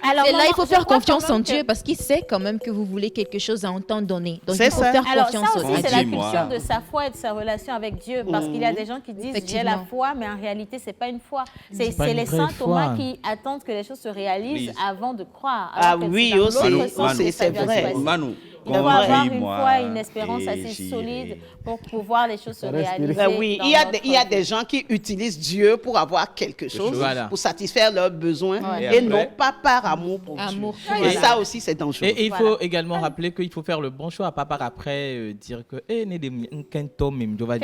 Alors là, il faut faire confiance en Dieu parce qu'il sait quand même que vous voulez quelque chose à un temps donné. Donc il faut faire confiance en Dieu. Alors ça aussi, c'est la culture de sa foi et de sa relation avec Dieu. Parce qu'il y a des gens qui disent j'ai la foi, mais en réalité, ce n'est pas une foi. C'est les saints Thomas qui attendent que les choses se réalisent avant de croire. Oui, aussi, c'est vrai. Manu, il faut avoir une foi, une espérance assez solide pour pouvoir les choses se réaliser. Oui, il y a des gens qui utilisent Dieu pour avoir quelque chose, pour satisfaire leurs besoins et non pas par amour pour Dieu. Et ça aussi, c'est dangereux. Et il faut également rappeler qu'il faut faire le bon choix, pas par après dire que c'est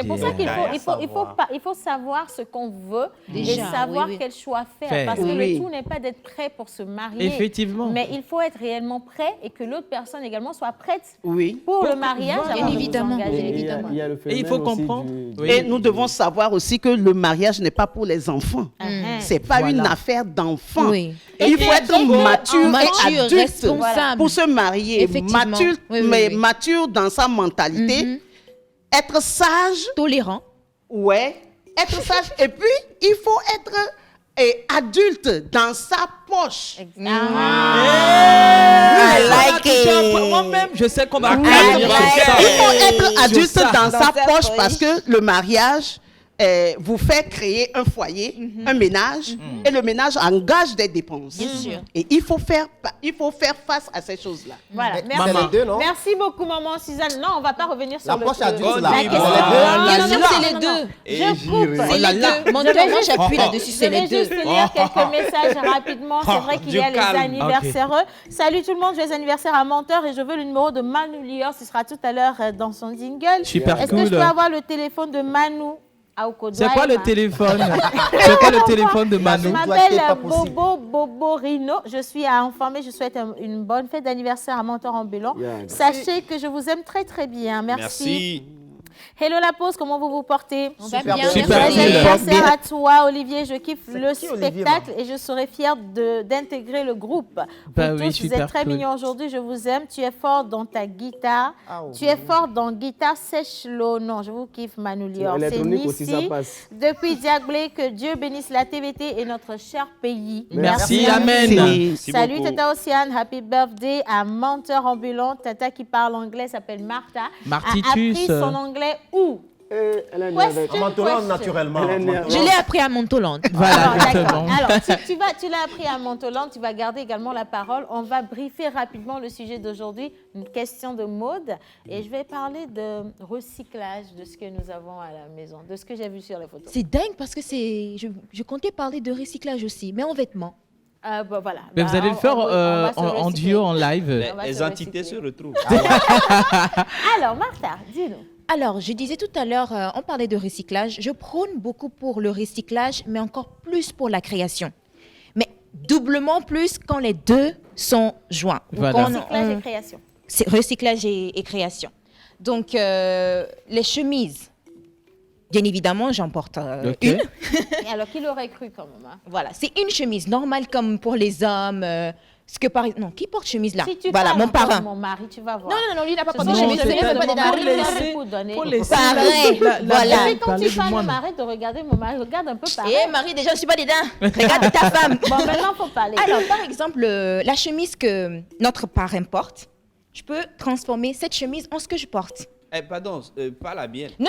pour ça qu'il faut savoir ce qu'on veut et savoir quel choix faire. Parce que le tout n'est pas d'être prêt pour se marier. Effectivement. Mais il faut être réellement prêt et que l'autre personne également soit prête pour le mariage. Bien évidemment. Et il faut comprendre. Et nous devons savoir aussi que le mariage n'est pas pour les enfants. C'est pas une affaire d'enfants. Et il faut être mature et adulte responsable pour se marier. Mature dans sa mentalité. Être sage. Tolérant. Ouais. Être sage. Et puis, il faut être adulte dans sa poche. Moi-même, je sais qu'on va... Il faut être adulte dans sa poche parce que le mariage vous fait créer un foyer, un ménage, et le ménage engage des dépenses. Bien sûr. Et il faut faire face à ces choses-là. Voilà. Merci beaucoup, maman Suzanne. Non, on ne va pas revenir sur la poche adulte, là. Bien sûr, c'est les deux. Je coupe. C'est les deux. Mon moi, j'appuie là-dessus, c'est les deux. Je vais juste lire quelques messages rapidement. C'est vrai qu'il y a les anniversaires. Salut tout le monde, joyeux anniversaire à Menteur et je veux le numéro de Manu Lior. Ce sera tout à l'heure dans son jingle. Super cool. Est-ce que je peux avoir le téléphone de Manu? C'est quoi le téléphone? C'est quoi le téléphone de Manu? Je m'appelle Bobo Rino. Je suis à Enfermer. Je souhaite une bonne fête d'anniversaire à Menteur Ambulant. Sachez que je vous aime très très bien. Merci. Hello la pause, comment vous vous portez? On va bien. Super. Anniversaire à toi, Olivier. Je kiffe le spectacle et je serai fière d'intégrer le groupe. Vous tous, vous êtes très mignons aujourd'hui. Je vous aime. Tu es fort dans ta guitare. Tu es fort dans guitare sèche-l'eau. Non, je vous kiffe, Manu Lior. C'est Nissi. Depuis Diaglé, que Dieu bénisse la TVT et notre cher pays. Merci, amen. Salut Tata Océane, happy birthday à Menteur Ambulant. Tata qui parle anglais s'appelle Martha. Martitus. A appris son anglais où? À Montoland, naturellement. Je l'ai appris à Montoland. Voilà, exactement. Alors, tu l'as appris à Montoland, tu vas garder également la parole. On va briefer rapidement le sujet d'aujourd'hui, une question de mode. Et je vais parler de recyclage de ce que nous avons à la maison, de ce que j'ai vu sur les photos. C'est dingue parce que je comptais parler de recyclage aussi, mais en vêtements. Voilà. Mais vous allez le faire en duo, en live. Les entités se retrouvent. Alors, Martha, dis-nous. Alors, je disais tout à l'heure, on parlait de recyclage. Je prône beaucoup pour le recyclage, mais encore plus pour la création. Mais doublement plus quand les deux sont joints. Voilà. Recyclage et création. C'est recyclage et création. Donc, les chemises, bien évidemment, j'en porte une. Et alors, qui l'aurait cru quand même? Voilà, c'est une chemise normale comme pour les hommes. Ce que par exemple, non, qui porte chemise là? Si tu Voilà, parles mon encore parrain. de mon mari, tu vas voir. Non, lui, il n'a pas Ce porté sont chemise. les Je ne cheveux veux pas de des mon mari, dames. pour donner. Faut laisser Pareil, voilà. Et puis quand parler tu du parles, moine. arrête de regarder mon mari, regarde un peu pareil. Eh, Marie, déjà, je ne suis pas des dents. Regarde ta femme. Bon, maintenant, il faut parler. Alors, par exemple, la chemise que notre parrain porte, je peux transformer cette chemise en ce que je porte. Pardon, pas la mienne. Non.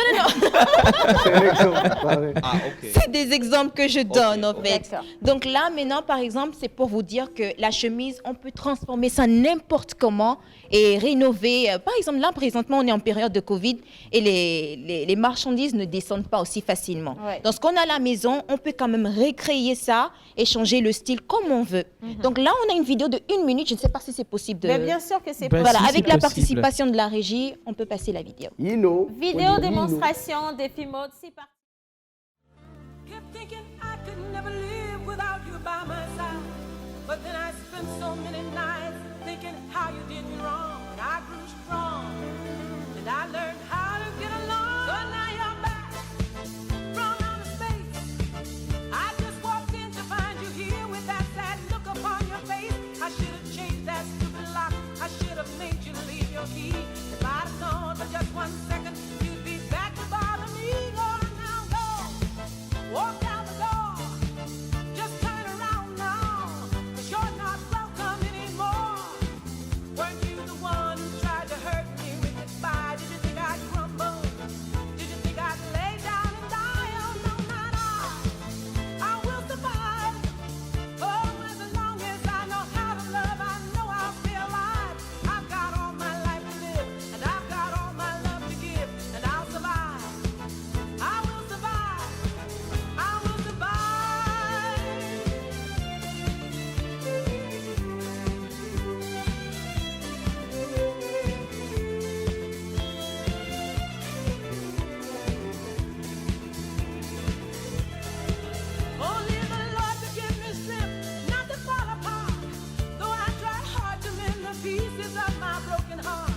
Ah, ok. C'est des exemples que je donne, en fait. D'accord. Donc là, maintenant, par exemple, c'est pour vous dire que la chemise, on peut transformer ça n'importe comment et rénover. Par exemple, là, présentement, on est en période de Covid et les marchandises ne descendent pas aussi facilement. Ouais. Donc, ce qu'on a à la maison, on peut quand même recréer ça et changer le style comme on veut. Donc là, on a une vidéo de 1 minute. Je ne sais pas si c'est possible de... Mais bien sûr que c'est Ben, possible. Voilà, si, avec c'est la possible. participation de la régie, on peut passer la vidéo. Vidéo démonstration, défi mode, c'est parti. Kept thinking I could never live without you by my side. But then I spent so many nights thinking how you did me wrong. And I grew strong. And I learned how to get along. So now you're back from outer space. I just walked in to find you here with that sad look upon your face. I should have changed that stupid lock. I should have made you leave your key. If I'd have known for just 1 second, you'd be back to bother me. Go now, go. Walk out the door. Just turn around now. 'Cause you're not welcome anymore. Weren't you the one who tried to hurt me with goodbye? Did you think I'd crumble? Did you think I'd lay down and die? Oh, no, not I will survive. Oh, as long as I know how to love, I know I'll stay alive. I've got all my life to live, and I've got all my love to give, and I'll survive. I will survive. I will survive. Only the Lord could give me strength not to fall apart. Though I tried hard to mend the pieces of my broken heart.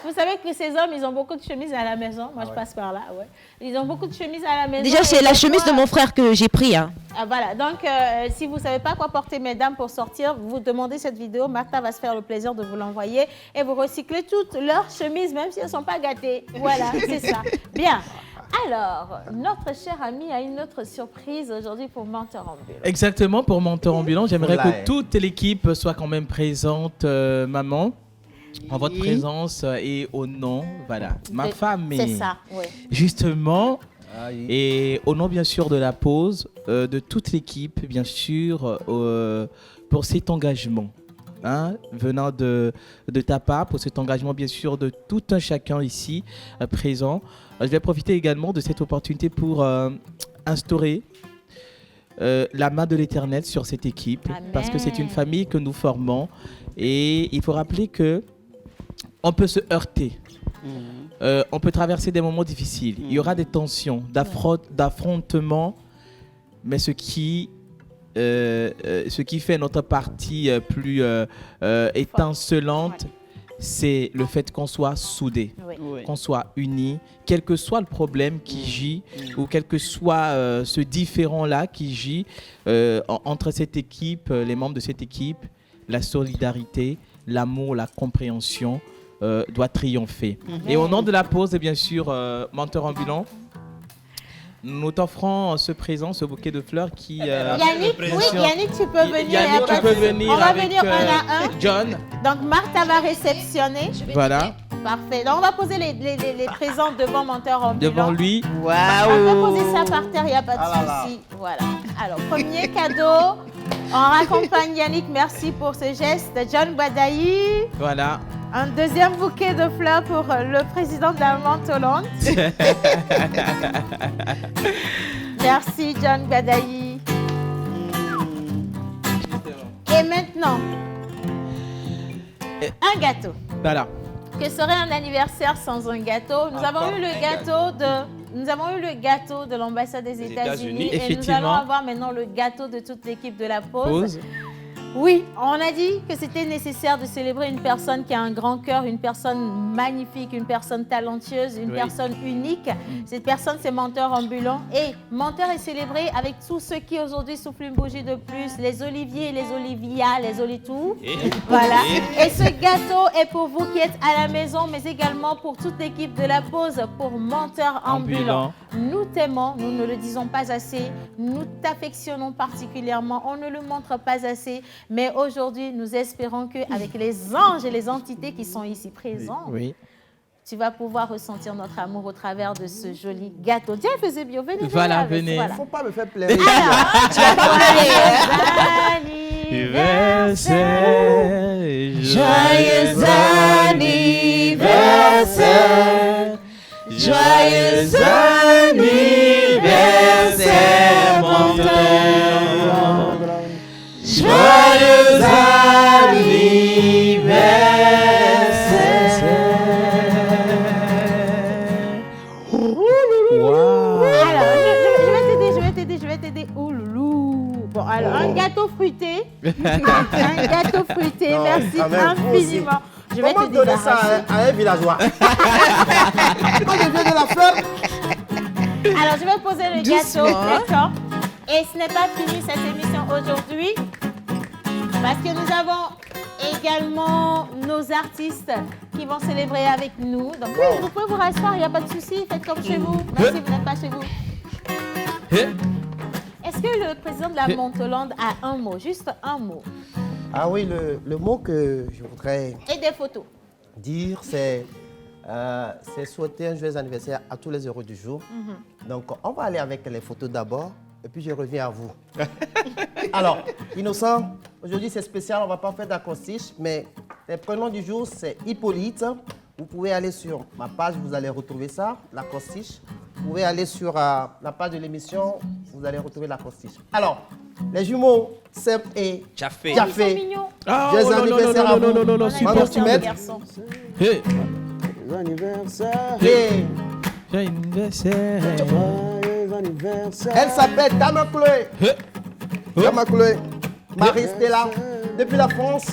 Vous savez que ces hommes, ils ont beaucoup de chemises à la maison. Moi, je passe par là, ouais. Ils ont beaucoup de chemises à la maison. Déjà, c'est Et la des chemise de fois- mon frère que j'ai pris. Hein. Ah, voilà, donc si vous ne savez pas quoi porter, mesdames, pour sortir, vous demandez cette vidéo. Martha va se faire le plaisir de vous l'envoyer et vous recyclez toutes leurs chemises, même si elles ne sont pas gâtées. Voilà, c'est ça. Bien. Alors, notre cher ami a une autre surprise aujourd'hui pour Menteur Ambulant. Exactement, pour Menteur Ambulant, j'aimerais Oula, que toute l'équipe soit quand même présente, maman, en votre présence et au nom, voilà, ma femme. C'est ça, oui. Justement, et au nom bien sûr de la pause, de toute l'équipe, bien sûr, pour cet engagement. Hein, venant de ta part, pour cet engagement bien sûr de tout un chacun ici présent. Je vais profiter également de cette opportunité pour instaurer la main de l'Éternel sur cette équipe. Amen. Parce que c'est une famille que nous formons et il faut rappeler que on peut se heurter. On peut traverser des moments difficiles. Il y aura des tensions, d'affrontements, mais ce qui fait notre partie plus étincelante, c'est le fait qu'on soit soudés, Oui. qu'on soit unis, quel que soit le problème qui gît ou quel que soit ce différent-là qui gît entre cette équipe, les membres de cette équipe, la solidarité, l'amour, la compréhension doit triompher. Et au nom de la pause, et bien sûr, Menteur Ambulant, nous t'offrons ce présent, ce bouquet de fleurs qui... Yannick, oui, Yannick, tu peux venir. Yannick, tu peux venir On va avec venir un à un. John. Donc, Martha va réceptionner. Voilà. Parfait. Donc, on va poser les présents devant Menteur Ambulant. Devant lui. On peut poser ça par terre, il n'y a pas de souci. Voilà. Alors, premier cadeau. On raccompagne Yannick. Merci pour ce geste. John Badaï. Voilà. Un deuxième bouquet de fleurs pour le président de la Mentolante. Merci, John Badaï. Et maintenant, un gâteau. Voilà. Que serait un anniversaire sans un gâteau? Nous avons eu le gâteau de l'ambassade des États-Unis et nous allons Effectivement. avoir maintenant le gâteau de toute l'équipe de la pause. Oui, on a dit que c'était nécessaire de célébrer une personne qui a un grand cœur, une personne magnifique, une personne talentueuse, une personne unique. Cette personne, c'est Menteur Ambulant. Et Menteur est célébré avec tous ceux qui aujourd'hui soufflent une bougie de plus, les Oliviers, les Olivia, les Olitou. Voilà. Et ce gâteau est pour vous qui êtes à la maison, mais également pour toute l'équipe de la pause, pour Menteur Ambulant. Nous t'aimons, nous ne le disons pas assez, nous t'affectionnons particulièrement, on ne le montre pas assez. Mais aujourd'hui, nous espérons qu'avec les anges et les entités qui sont ici présents, tu vas pouvoir ressentir notre amour au travers de ce joli gâteau. Tiens, faisait bien. Venez, voilà, venez. Il ne faut pas me faire plaisir. Joyeux anniversaire, joyeux anniversaire, Menteur. Joyeux anniversaire. Alors, je vais t'aider. Oh loulou. Bon, alors, un gâteau fruité. Un gâteau fruité, Non, merci quand même, vous aussi. infiniment. Je vais Comment te donner débarrasser. ça à un villageois? Moi, je viens de la faire. Alors, je vais poser le Doucement. gâteau, d'accord? Et ce n'est pas fini cette émission aujourd'hui, parce que nous avons également nos artistes qui vont célébrer avec nous. Donc, oui, vous pouvez vous rasseoir, il n'y a pas de souci, faites comme chez vous, même si vous n'êtes pas chez vous. Est-ce que le président de la Montolande a un mot, juste un mot? Ah oui, le mot que je voudrais Et des photos. dire, c'est souhaiter un joyeux anniversaire à tous les heureux du jour. Donc, on va aller avec les photos d'abord, et puis je reviens à vous. Alors, Innocent, aujourd'hui c'est spécial, on ne va pas faire d'acrostiche, mais les prénoms du jour, c'est Hippolyte. Vous pouvez aller sur ma page, vous allez retrouver ça, l'acrostiche. Vous pouvez aller sur la page de l'émission, vous allez retrouver l'acrostiche. Alors, les jumeaux, Seb et Jaffé. Jaffé. Ils sont mignons. Joyeux anniversaire à vous. On a Maman, une tu m'aides? garçon. Joyeux anniversaire. Hey. Joyeux anniversaire. Joyeux anniversaire. Elle s'appelle Dama Chloé. Dama Chloé. Marie-Stella. Depuis la France.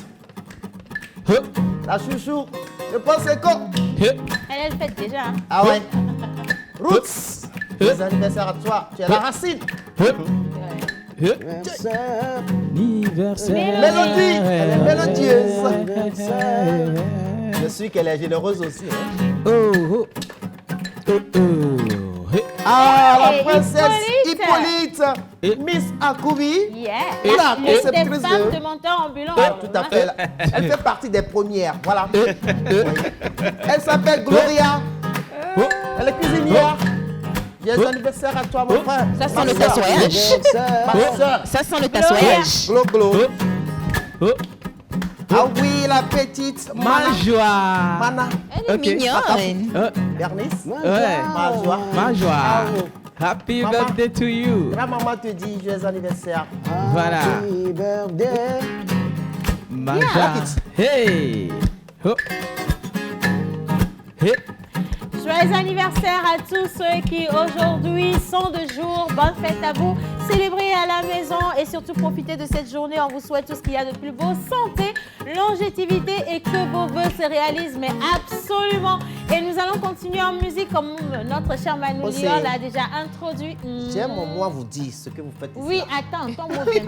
La chouchou. Le Ponseco. Elle le fait déjà. Hein. Ah ouais. Roots. Joyeux anniversaire à toi. Tu es la racine. Anniversaire. Mélodie. Elle est mélodieuse. Je suis qu'elle est généreuse aussi. Hein. Ah, la princesse Hippolyte, Miss Akoubi, Yeah. la L'une des conceptrice femmes de Menteur Ambulant. Ah, tout à fait. Elle fait partie des premières. Voilà. Oui. Elle s'appelle Gloria. Elle est cuisinière. Joyeux anniversaire à toi, mon frère. Ça sent le tassoyage. Ma soeur. Ça sent le tassoyage. Glo, glo. Ah oui, la petite Ma joie. Mana. Elle est mignonne. Bernice. Ouais. Ma joie. Ma joie. Ah, oh. Happy Maman. birthday to you. Grand-maman te dit joyeux anniversaire. Voilà. Happy birthday. Ma Yeah. joie. Hey. Oh. Hey. Joyeux anniversaire à tous ceux qui aujourd'hui sont de jour. Bonne fête à vous. Célébrez à la maison et surtout profitez de cette journée. On vous souhaite tout ce qu'il y a de plus beau. Santé, longévité et que vos vœux se réalisent. Mais absolument. Et nous allons continuer en musique comme notre cher Manu Oh, c'est- Lyon l'a déjà introduit. J'aime moi vous dire ce que vous faites ici. Oui, attends, ton mot vient.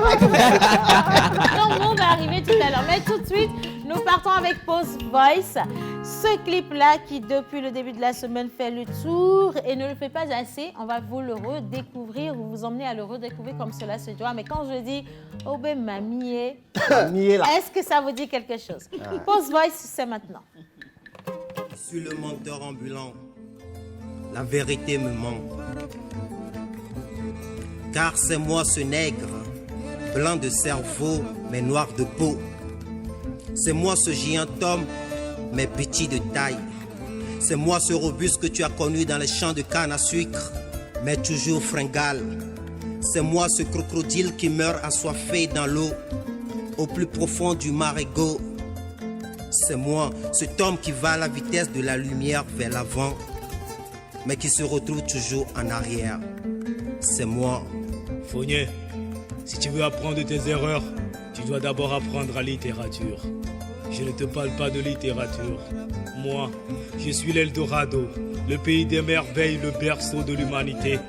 Ton mot va arriver tout à l'heure. Mais tout de suite, nous partons avec Pause Voice. Ce clip-là qui, depuis le début de la semaine, fait le tour et ne le fait pas assez. On va vous le redécouvrir ou vous emmener à le redécouvrir comme cela se doit. Mais quand je dis « Oh ben mamie », est-ce que ça vous dit quelque chose? Pause Voice, c'est maintenant. Je suis le menteur ambulant. La vérité me manque. Car c'est moi ce nègre, blanc de cerveau, mais noir de peau. C'est moi ce géant homme, mais petit de taille. C'est moi ce robuste que tu as connu dans les champs de canne à sucre, mais toujours fringal. C'est moi ce crocodile qui meurt assoiffé dans l'eau, au plus profond du marigot. C'est moi, cet homme qui va à la vitesse de la lumière vers l'avant, mais qui se retrouve toujours en arrière. C'est moi. Fournier, si tu veux apprendre de tes erreurs, Tu dois d'abord apprendre la littérature. Je ne te parle pas de littérature. Moi, je suis l'Eldorado, le pays des merveilles, le berceau de l'humanité.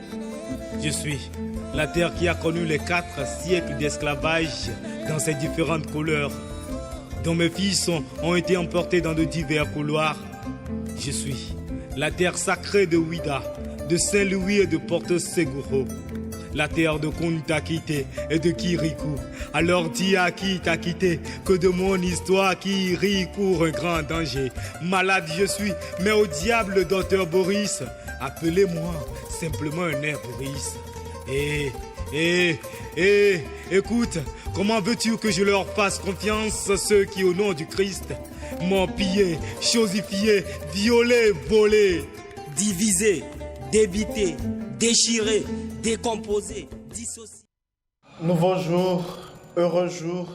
Je suis la terre qui a connu les 4 siècles d'esclavage dans ses différentes couleurs, dont mes fils ont été emportés dans de divers couloirs. Je suis la terre sacrée de Ouida, de Saint-Louis et de Porto Seguro. La terre de Kunta Kinte et de Kirikou. Alors dis à qui t'a quitté que de mon histoire qui rit court un grand danger. Malade je suis, mais au diable le docteur Boris. Appelez-moi simplement un air Boris. Écoute, comment veux-tu que je leur fasse confiance, ceux qui au nom du Christ m'ont pillé, chosifié, violé, volé, divisé, débité, déchiré, décomposé, dissocié. Nouveau jour, heureux jour,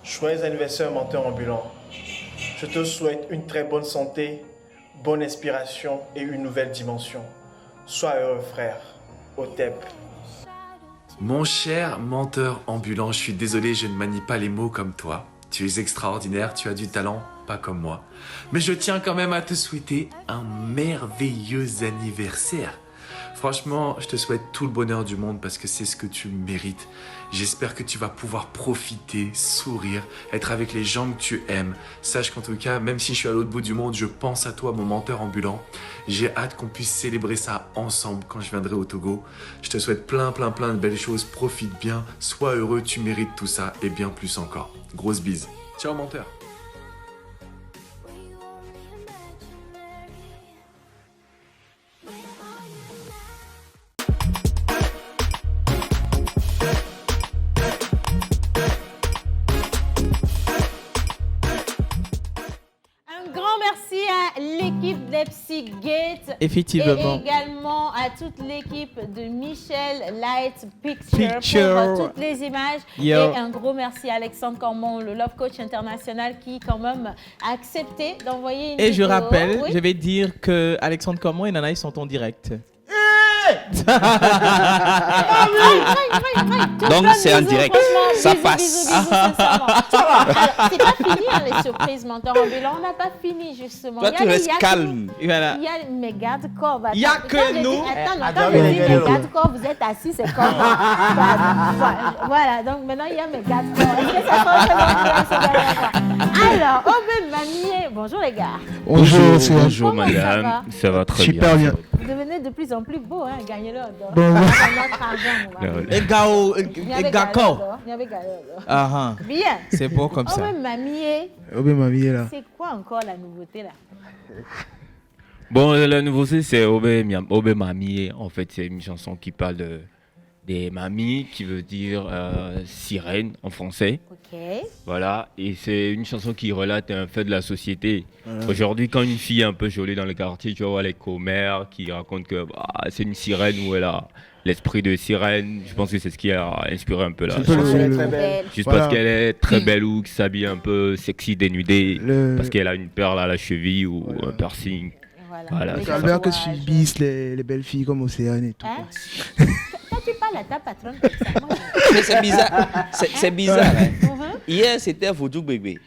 joyeux anniversaire menteur ambulant. Je te souhaite une très bonne santé, bonne inspiration et une nouvelle dimension. Sois heureux frère, Otep. Mon cher menteur ambulant, je suis désolé, je ne manie pas les mots comme toi. Tu es extraordinaire, tu as du talent, pas comme moi. Mais je tiens quand même à te souhaiter un merveilleux anniversaire. Franchement, je te souhaite tout le bonheur du monde parce que c'est ce que tu mérites. J'espère que tu vas pouvoir profiter, sourire, être avec les gens que tu aimes. Sache qu'en tout cas, même si je suis à l'autre bout du monde, je pense à toi, mon menteur ambulant. J'ai hâte qu'on puisse célébrer ça ensemble quand je viendrai au Togo. Je te souhaite plein de belles choses. Profite bien, sois heureux, tu mérites tout ça et bien plus encore. Grosse bise. Ciao, menteur. L'équipe d'Epsi Gate. Effectivement. Et également à toute l'équipe de Michel Light Picture pour toutes les images. Yo. Et un gros merci à Alexandre Cormon, le Love Coach international, qui quand même a accepté d'envoyer une Et vidéo. je rappelle, Oui. je vais dire que Alexandre Cormon et Nanaï sont en direct. Donc c'est en direct, ça passe. Bisous, sincèrement. Alors, c'est pas fini hein, les surprises, menteur ambulant. On n'a pas fini justement. Toi, Il y a tu les restes Yak- calme. Voilà. Il y a mais garde corps. Il y a que nous. Attends, quand je dis mes garde corps, vous êtes assis, c'est comme. Voilà, donc maintenant il y a mes garde corps. Est-ce que ça peut Alors, Obed Mamier, bonjour les gars. Bonjour Comment madame, ça va très Super bien. Vous devenez de plus en plus beau, hein, gagnez-le. Bon, Notre argent, Et Gao, Il y avait Gako. Gallo. Ah, Bien. c'est beau comme ça. Obed Mamier, Obed Mamier là. c'est quoi encore la nouveauté là? Bon, la nouveauté, c'est Obé Mamie. En fait, c'est une chanson qui parle des mamies, qui veut dire sirène en français. Ok. Voilà, et c'est une chanson qui relate un fait de la société. Voilà. Aujourd'hui, quand une fille est un peu jolie dans le quartier, tu vas voir les commères qui racontent que c'est une sirène ou elle a l'esprit de sirène. Je pense que c'est ce qui a inspiré un peu la chanson. Elle est très belle. Juste Voilà. parce qu'elle est très belle ou qui s'habille un peu sexy, dénudée, parce qu'elle a une perle à la cheville ou un piercing. Voilà. C'est Albert que subissent les belles filles comme Océane et tout. Hein? Toi, tu parles à ta patronne comme ça. Moi, Mais c'est bizarre. C'est bizarre. Hein. Hier, c'était Vodou Bébé.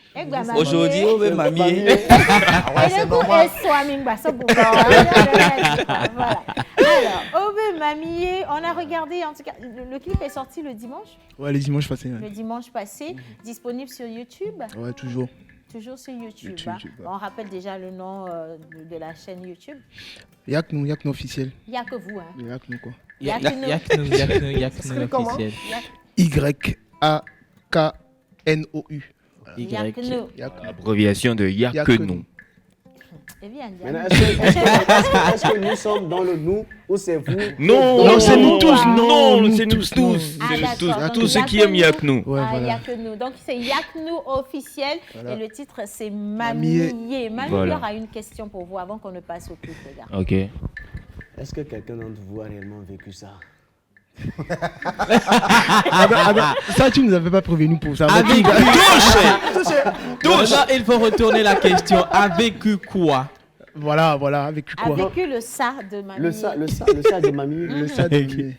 Aujourd'hui, Obé Mamier. Et le coup, elle soit mingba, ça pour Voilà. Alors, Obé Mamier, on a regardé, en tout cas, le clip est sorti le dimanche. Ouais, les dimanches passés. Le dimanche passé, disponible sur YouTube. Ouais, toujours. Toujours sur YouTube. YouTube, Hein. ouais. On rappelle déjà le nom de la chaîne YouTube. Y'a que nous officiel. Il n'y a que vous. Hein. Y'a que nous quoi. Y'a que nous. Y'a que nous officiel. Y-A-K-N-O-U. Y'a que nous. Abréviation de Y'a que nous. Eh bien, Maintenant, est-ce que nous sommes dans le nous ou c'est vous? Non, c'est nous tous. Non, c'est nous tous. Ah, C'est nous tous. d'accord. Tous Donc, ceux qui aiment Y'a que nous. Il y a que nous. Donc, c'est Y'a que nous officiel. Voilà. Et le titre, c'est Mamier. Mamier, Voilà. aura une question pour vous avant qu'on ne passe au clip, les gars. Ok. Est-ce que quelqu'un d'entre vous a réellement vécu ça? Ça, tu nous avais pas prévenu pour ça. Avec Touche. Là, il faut retourner la question. A vécu quoi? Voilà, avec A quoi? vécu le ça de Mamier. Le ça de mamie. Le ça de mamie.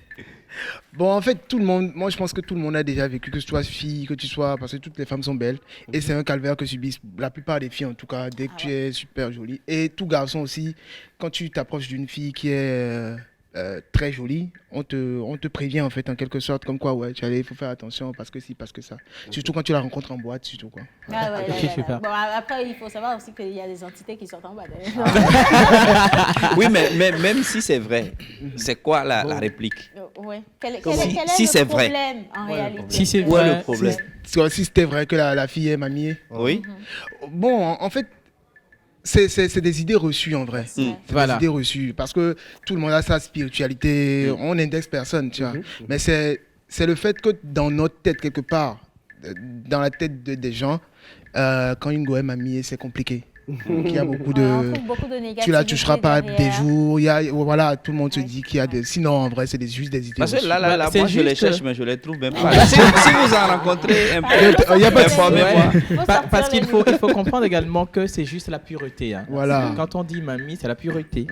Bon, en fait, tout le monde, moi je pense que tout le monde a déjà vécu, que tu sois fille, que tu sois, parce que toutes les femmes sont belles. Et c'est un calvaire que subissent la plupart des filles, en tout cas, dès que tu es super jolie. Et tout garçon aussi, quand tu t'approches d'une fille qui est très jolie, on te prévient en fait, en quelque sorte, comme quoi, ouais, il faut faire attention parce que si, parce que ça. Surtout quand tu la rencontres en boîte, surtout quoi. Ah ouais, Ok, super. Bon, après, il faut savoir aussi qu'il y a des entités qui sortent en bas. Oui, mais même si c'est vrai, c'est quoi la réplique? Ouais. Quel est Si c'est le vrai. problème en réalité? Si c'est Où est le problème? Si c'était vrai que la fille est mamie. Oui. Bon, en fait, c'est des idées reçues en vrai. C'est Voilà. des idées reçues. Parce que tout le monde a sa spiritualité. On n'indexe personne, tu vois. Mais c'est le fait que dans notre tête, quelque part, dans la tête des gens, quand une go est mamie, c'est compliqué. Il y a beaucoup de... on trouve beaucoup de négativité tu la toucheras pas derrière. des jours. Voilà, tout le monde se dit qu'il y a des... Sinon, en vrai, c'est juste des idées Parce que reçues. là, c'est moi je les juste- cherche, mais je les trouve même pas. Si vous en rencontrez un peu, Il y a pas de informez-moi. Parce qu'il faut comprendre également que c'est juste la pureté. Hein. Voilà. Quand on dit mamie, c'est la pureté.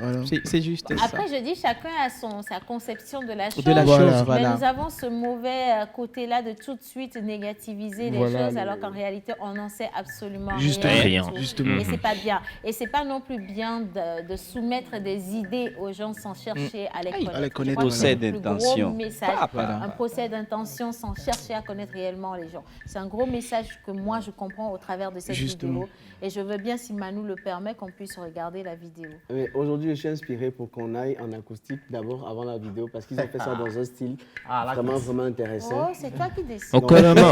C'est juste ça. Après, je dis, chacun a sa conception de la chose. De la chose, Mais voilà. nous avons ce mauvais côté-là de tout de suite négativiser les Voilà, choses, alors qu'en réalité, on n'en sait absolument Justement. rien. Rien. du tout. Justement. Et c'est pas bien. Et c'est pas non plus bien de soumettre des idées aux gens sans chercher à les connaître. À les connaître, Je crois que c'est Procès le plus d'intention. gros message. Voilà. Un procès d'intention sans chercher à connaître réellement les gens. C'est un gros message que moi, je comprends au travers de cette Justement. vidéo. Et je veux bien, si Manu le permet, qu'on puisse regarder la vidéo. Mais aujourd'hui, je suis inspiré pour qu'on aille en acoustique d'abord avant la vidéo parce qu'ils ont fait ça dans un style vraiment intéressant. Oh, c'est toi qui décides. Donc- Carrément.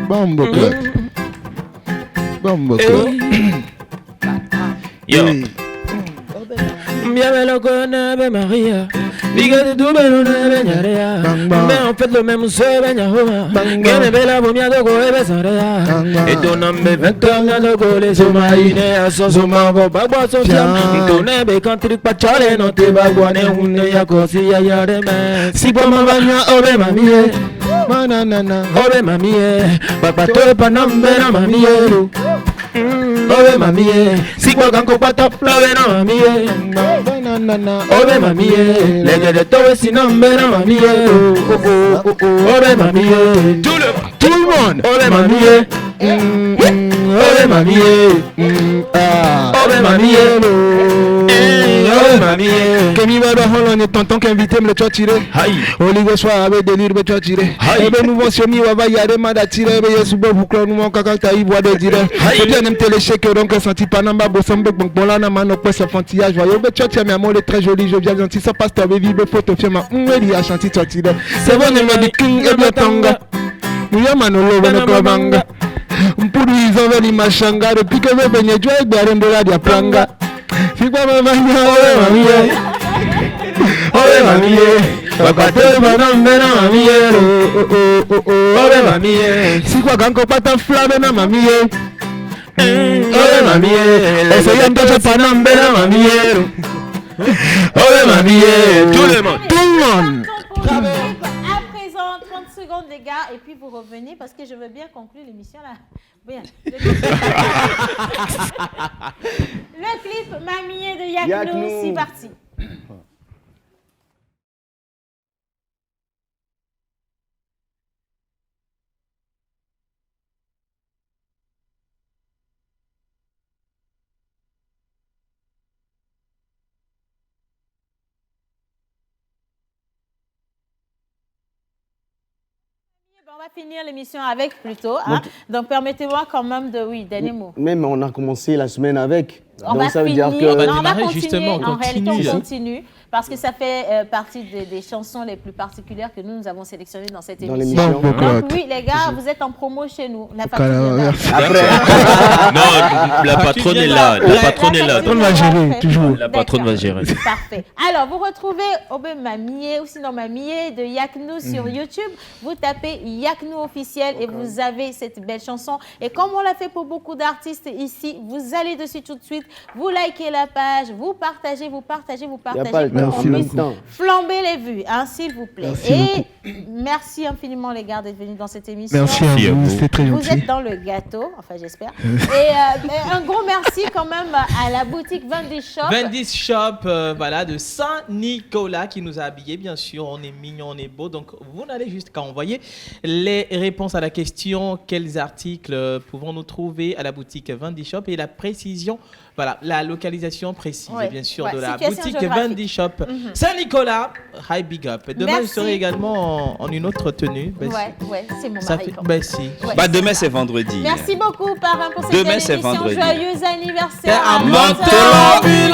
Bombo Club. Bombo Club. Yo. Bien me lo connais, Maria. Diga de tu pelo no me ñarea. Me han fait le même se beña homa. Que me ve la bomia de goe besarea. Et ton nom me vecteur na de gole so maine a so so ma bo ba bo so fiam. Ton ne be country pa chale no te ba guane hunne ya kosi ya ya de me. Si po ma baña obe mami. Manana. Obe mami. Papa to pa nambe na mami. Obe mami, si kwa kanko pata plave na mami, obe mami, lege de towe si nambe na mami, obe mami, tout le monde, obe mami, obe mami, obe mami, obe mami, que mi baba holo ni tonton qu'invité me le choix tiré. Oligo soir avec délire me choix tiré. Et ben nous vont se mi va yare mada tiré be yesu bo buklo nous mon kaka ta ivoire de dire. Et bien même télé chèque donc senti pas namba bosambe bon là na mano pesa fantillage voyez be choix tiré mais mon est très joli je viens gentil ça pasteur be vive photo firma mweli a chanti choix tiré. C'est bon me dit king et bien tanga. Nous ya manolo be no banga. Mpuru hizo veli mashanga depuis que be benye joie be arendela dia pranga. Figwa mama obe mami. obe mami, papa to pa nambe na mami, obe mami, si kwa kanko pata flame na mami. obe mami, ese ya entonces pa nambe na mami, obe mami, tout le monde, tout le monde. À présent, 30 secondes, les gars, et puis vous revenez parce que je veux bien conclure l'émission là. Bien. Le clip Mamie de Yakno, c'est parti. On va finir l'émission avec plutôt. Hein? Donc permettez-moi quand même de... Oui, dernier mot. Même on a commencé la semaine avec. On Donc va ça veut finir. dire que... Non, on va continuer. justement, on en réalité, continue. on continue. Parce que ça fait partie des chansons les plus particulières que nous avons sélectionnées dans cette Dans émission. l'émission. Donc oui, les gars, vous êtes en promo chez nous. La Non, la patronne est là. La patronne est là. On va gérer, toujours. La patronne va gérer. Parfait. Alors, vous retrouvez Obe Mamie ou sinon Mamie de Yakno sur YouTube. Vous tapez Yakno officiel et vous avez cette belle chanson. Et comme on l'a fait pour beaucoup d'artistes ici, vous allez dessus tout de suite, vous likez la page, vous partagez, vous partagez, vous partagez. qu'on puisse flamber les vues, hein, s'il vous plaît. Merci infiniment les gars d'être venus dans cette émission. Merci à vous, c'était très gentil. Vous êtes dans le gâteau, enfin j'espère. Et un gros merci quand même à la boutique 20 Shop. 20 Shop, voilà, de Saint-Nicolas qui nous a habillés, bien sûr. On est mignon, on est beau. Donc vous n'allez juste qu'à envoyer les réponses à la question quels articles pouvons-nous trouver à la boutique 20 Shop et la précision. Voilà, la localisation précise, bien sûr, de la boutique 20 Shop. Saint-Nicolas, high big up. Demain, je serai également en une autre tenue. Ouais, c'est mon mari. Demain, c'est vendredi. Merci beaucoup, parrain, pour cette Demain, émission. c'est vendredi. Joyeux anniversaire à Menteur Ambulant.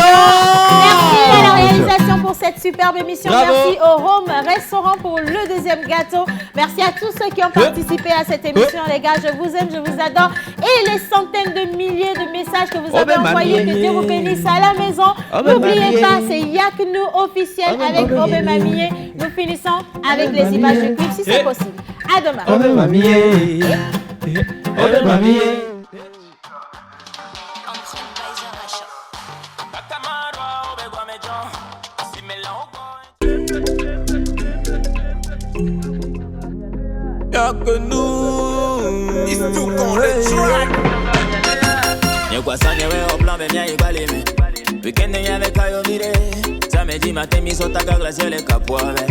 Merci à la réalisation pour cette superbe émission. Bravo. Merci au Home Restaurant pour le deuxième gâteau. Merci à tous ceux qui ont participé à cette émission, les gars. Je vous aime, je vous adore. Et les centaines de milliers de messages que vous avez envoyés. Que Dieu vous bénisse à la maison. N'oubliez pas, c'est Yaknou officiel avec Obé Mamie. Nous finissons avec les images du clip si c'est possible. À demain. Obé Mamie. Obé Mamie. Yaknou. It's too cold, let's try. Nyekwa nyewe oplan be mia ibalime Weekend nyave kayo vire Samedi matin misota glacier le capoave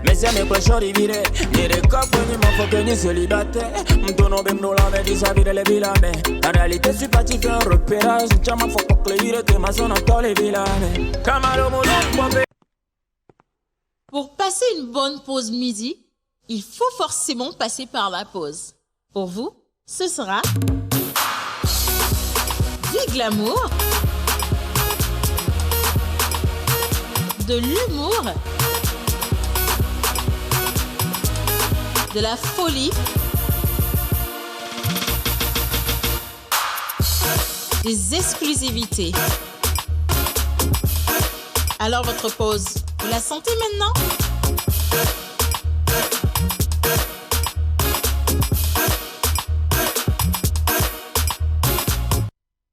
Mesia me procho rivire Nire kapo ni mofoke ni célibataire Mtono bem no lave di savire le vilame En réalité je suis parti faire un repérage Chama faut pas que le te maçon dans les vilame Camaro moulon. Pour passer une bonne pause midi, il faut forcément passer par la pause. Pour vous, ce sera du glamour, de l'humour, de la folie, des exclusivités. Alors votre pause, vous la sentez maintenant ?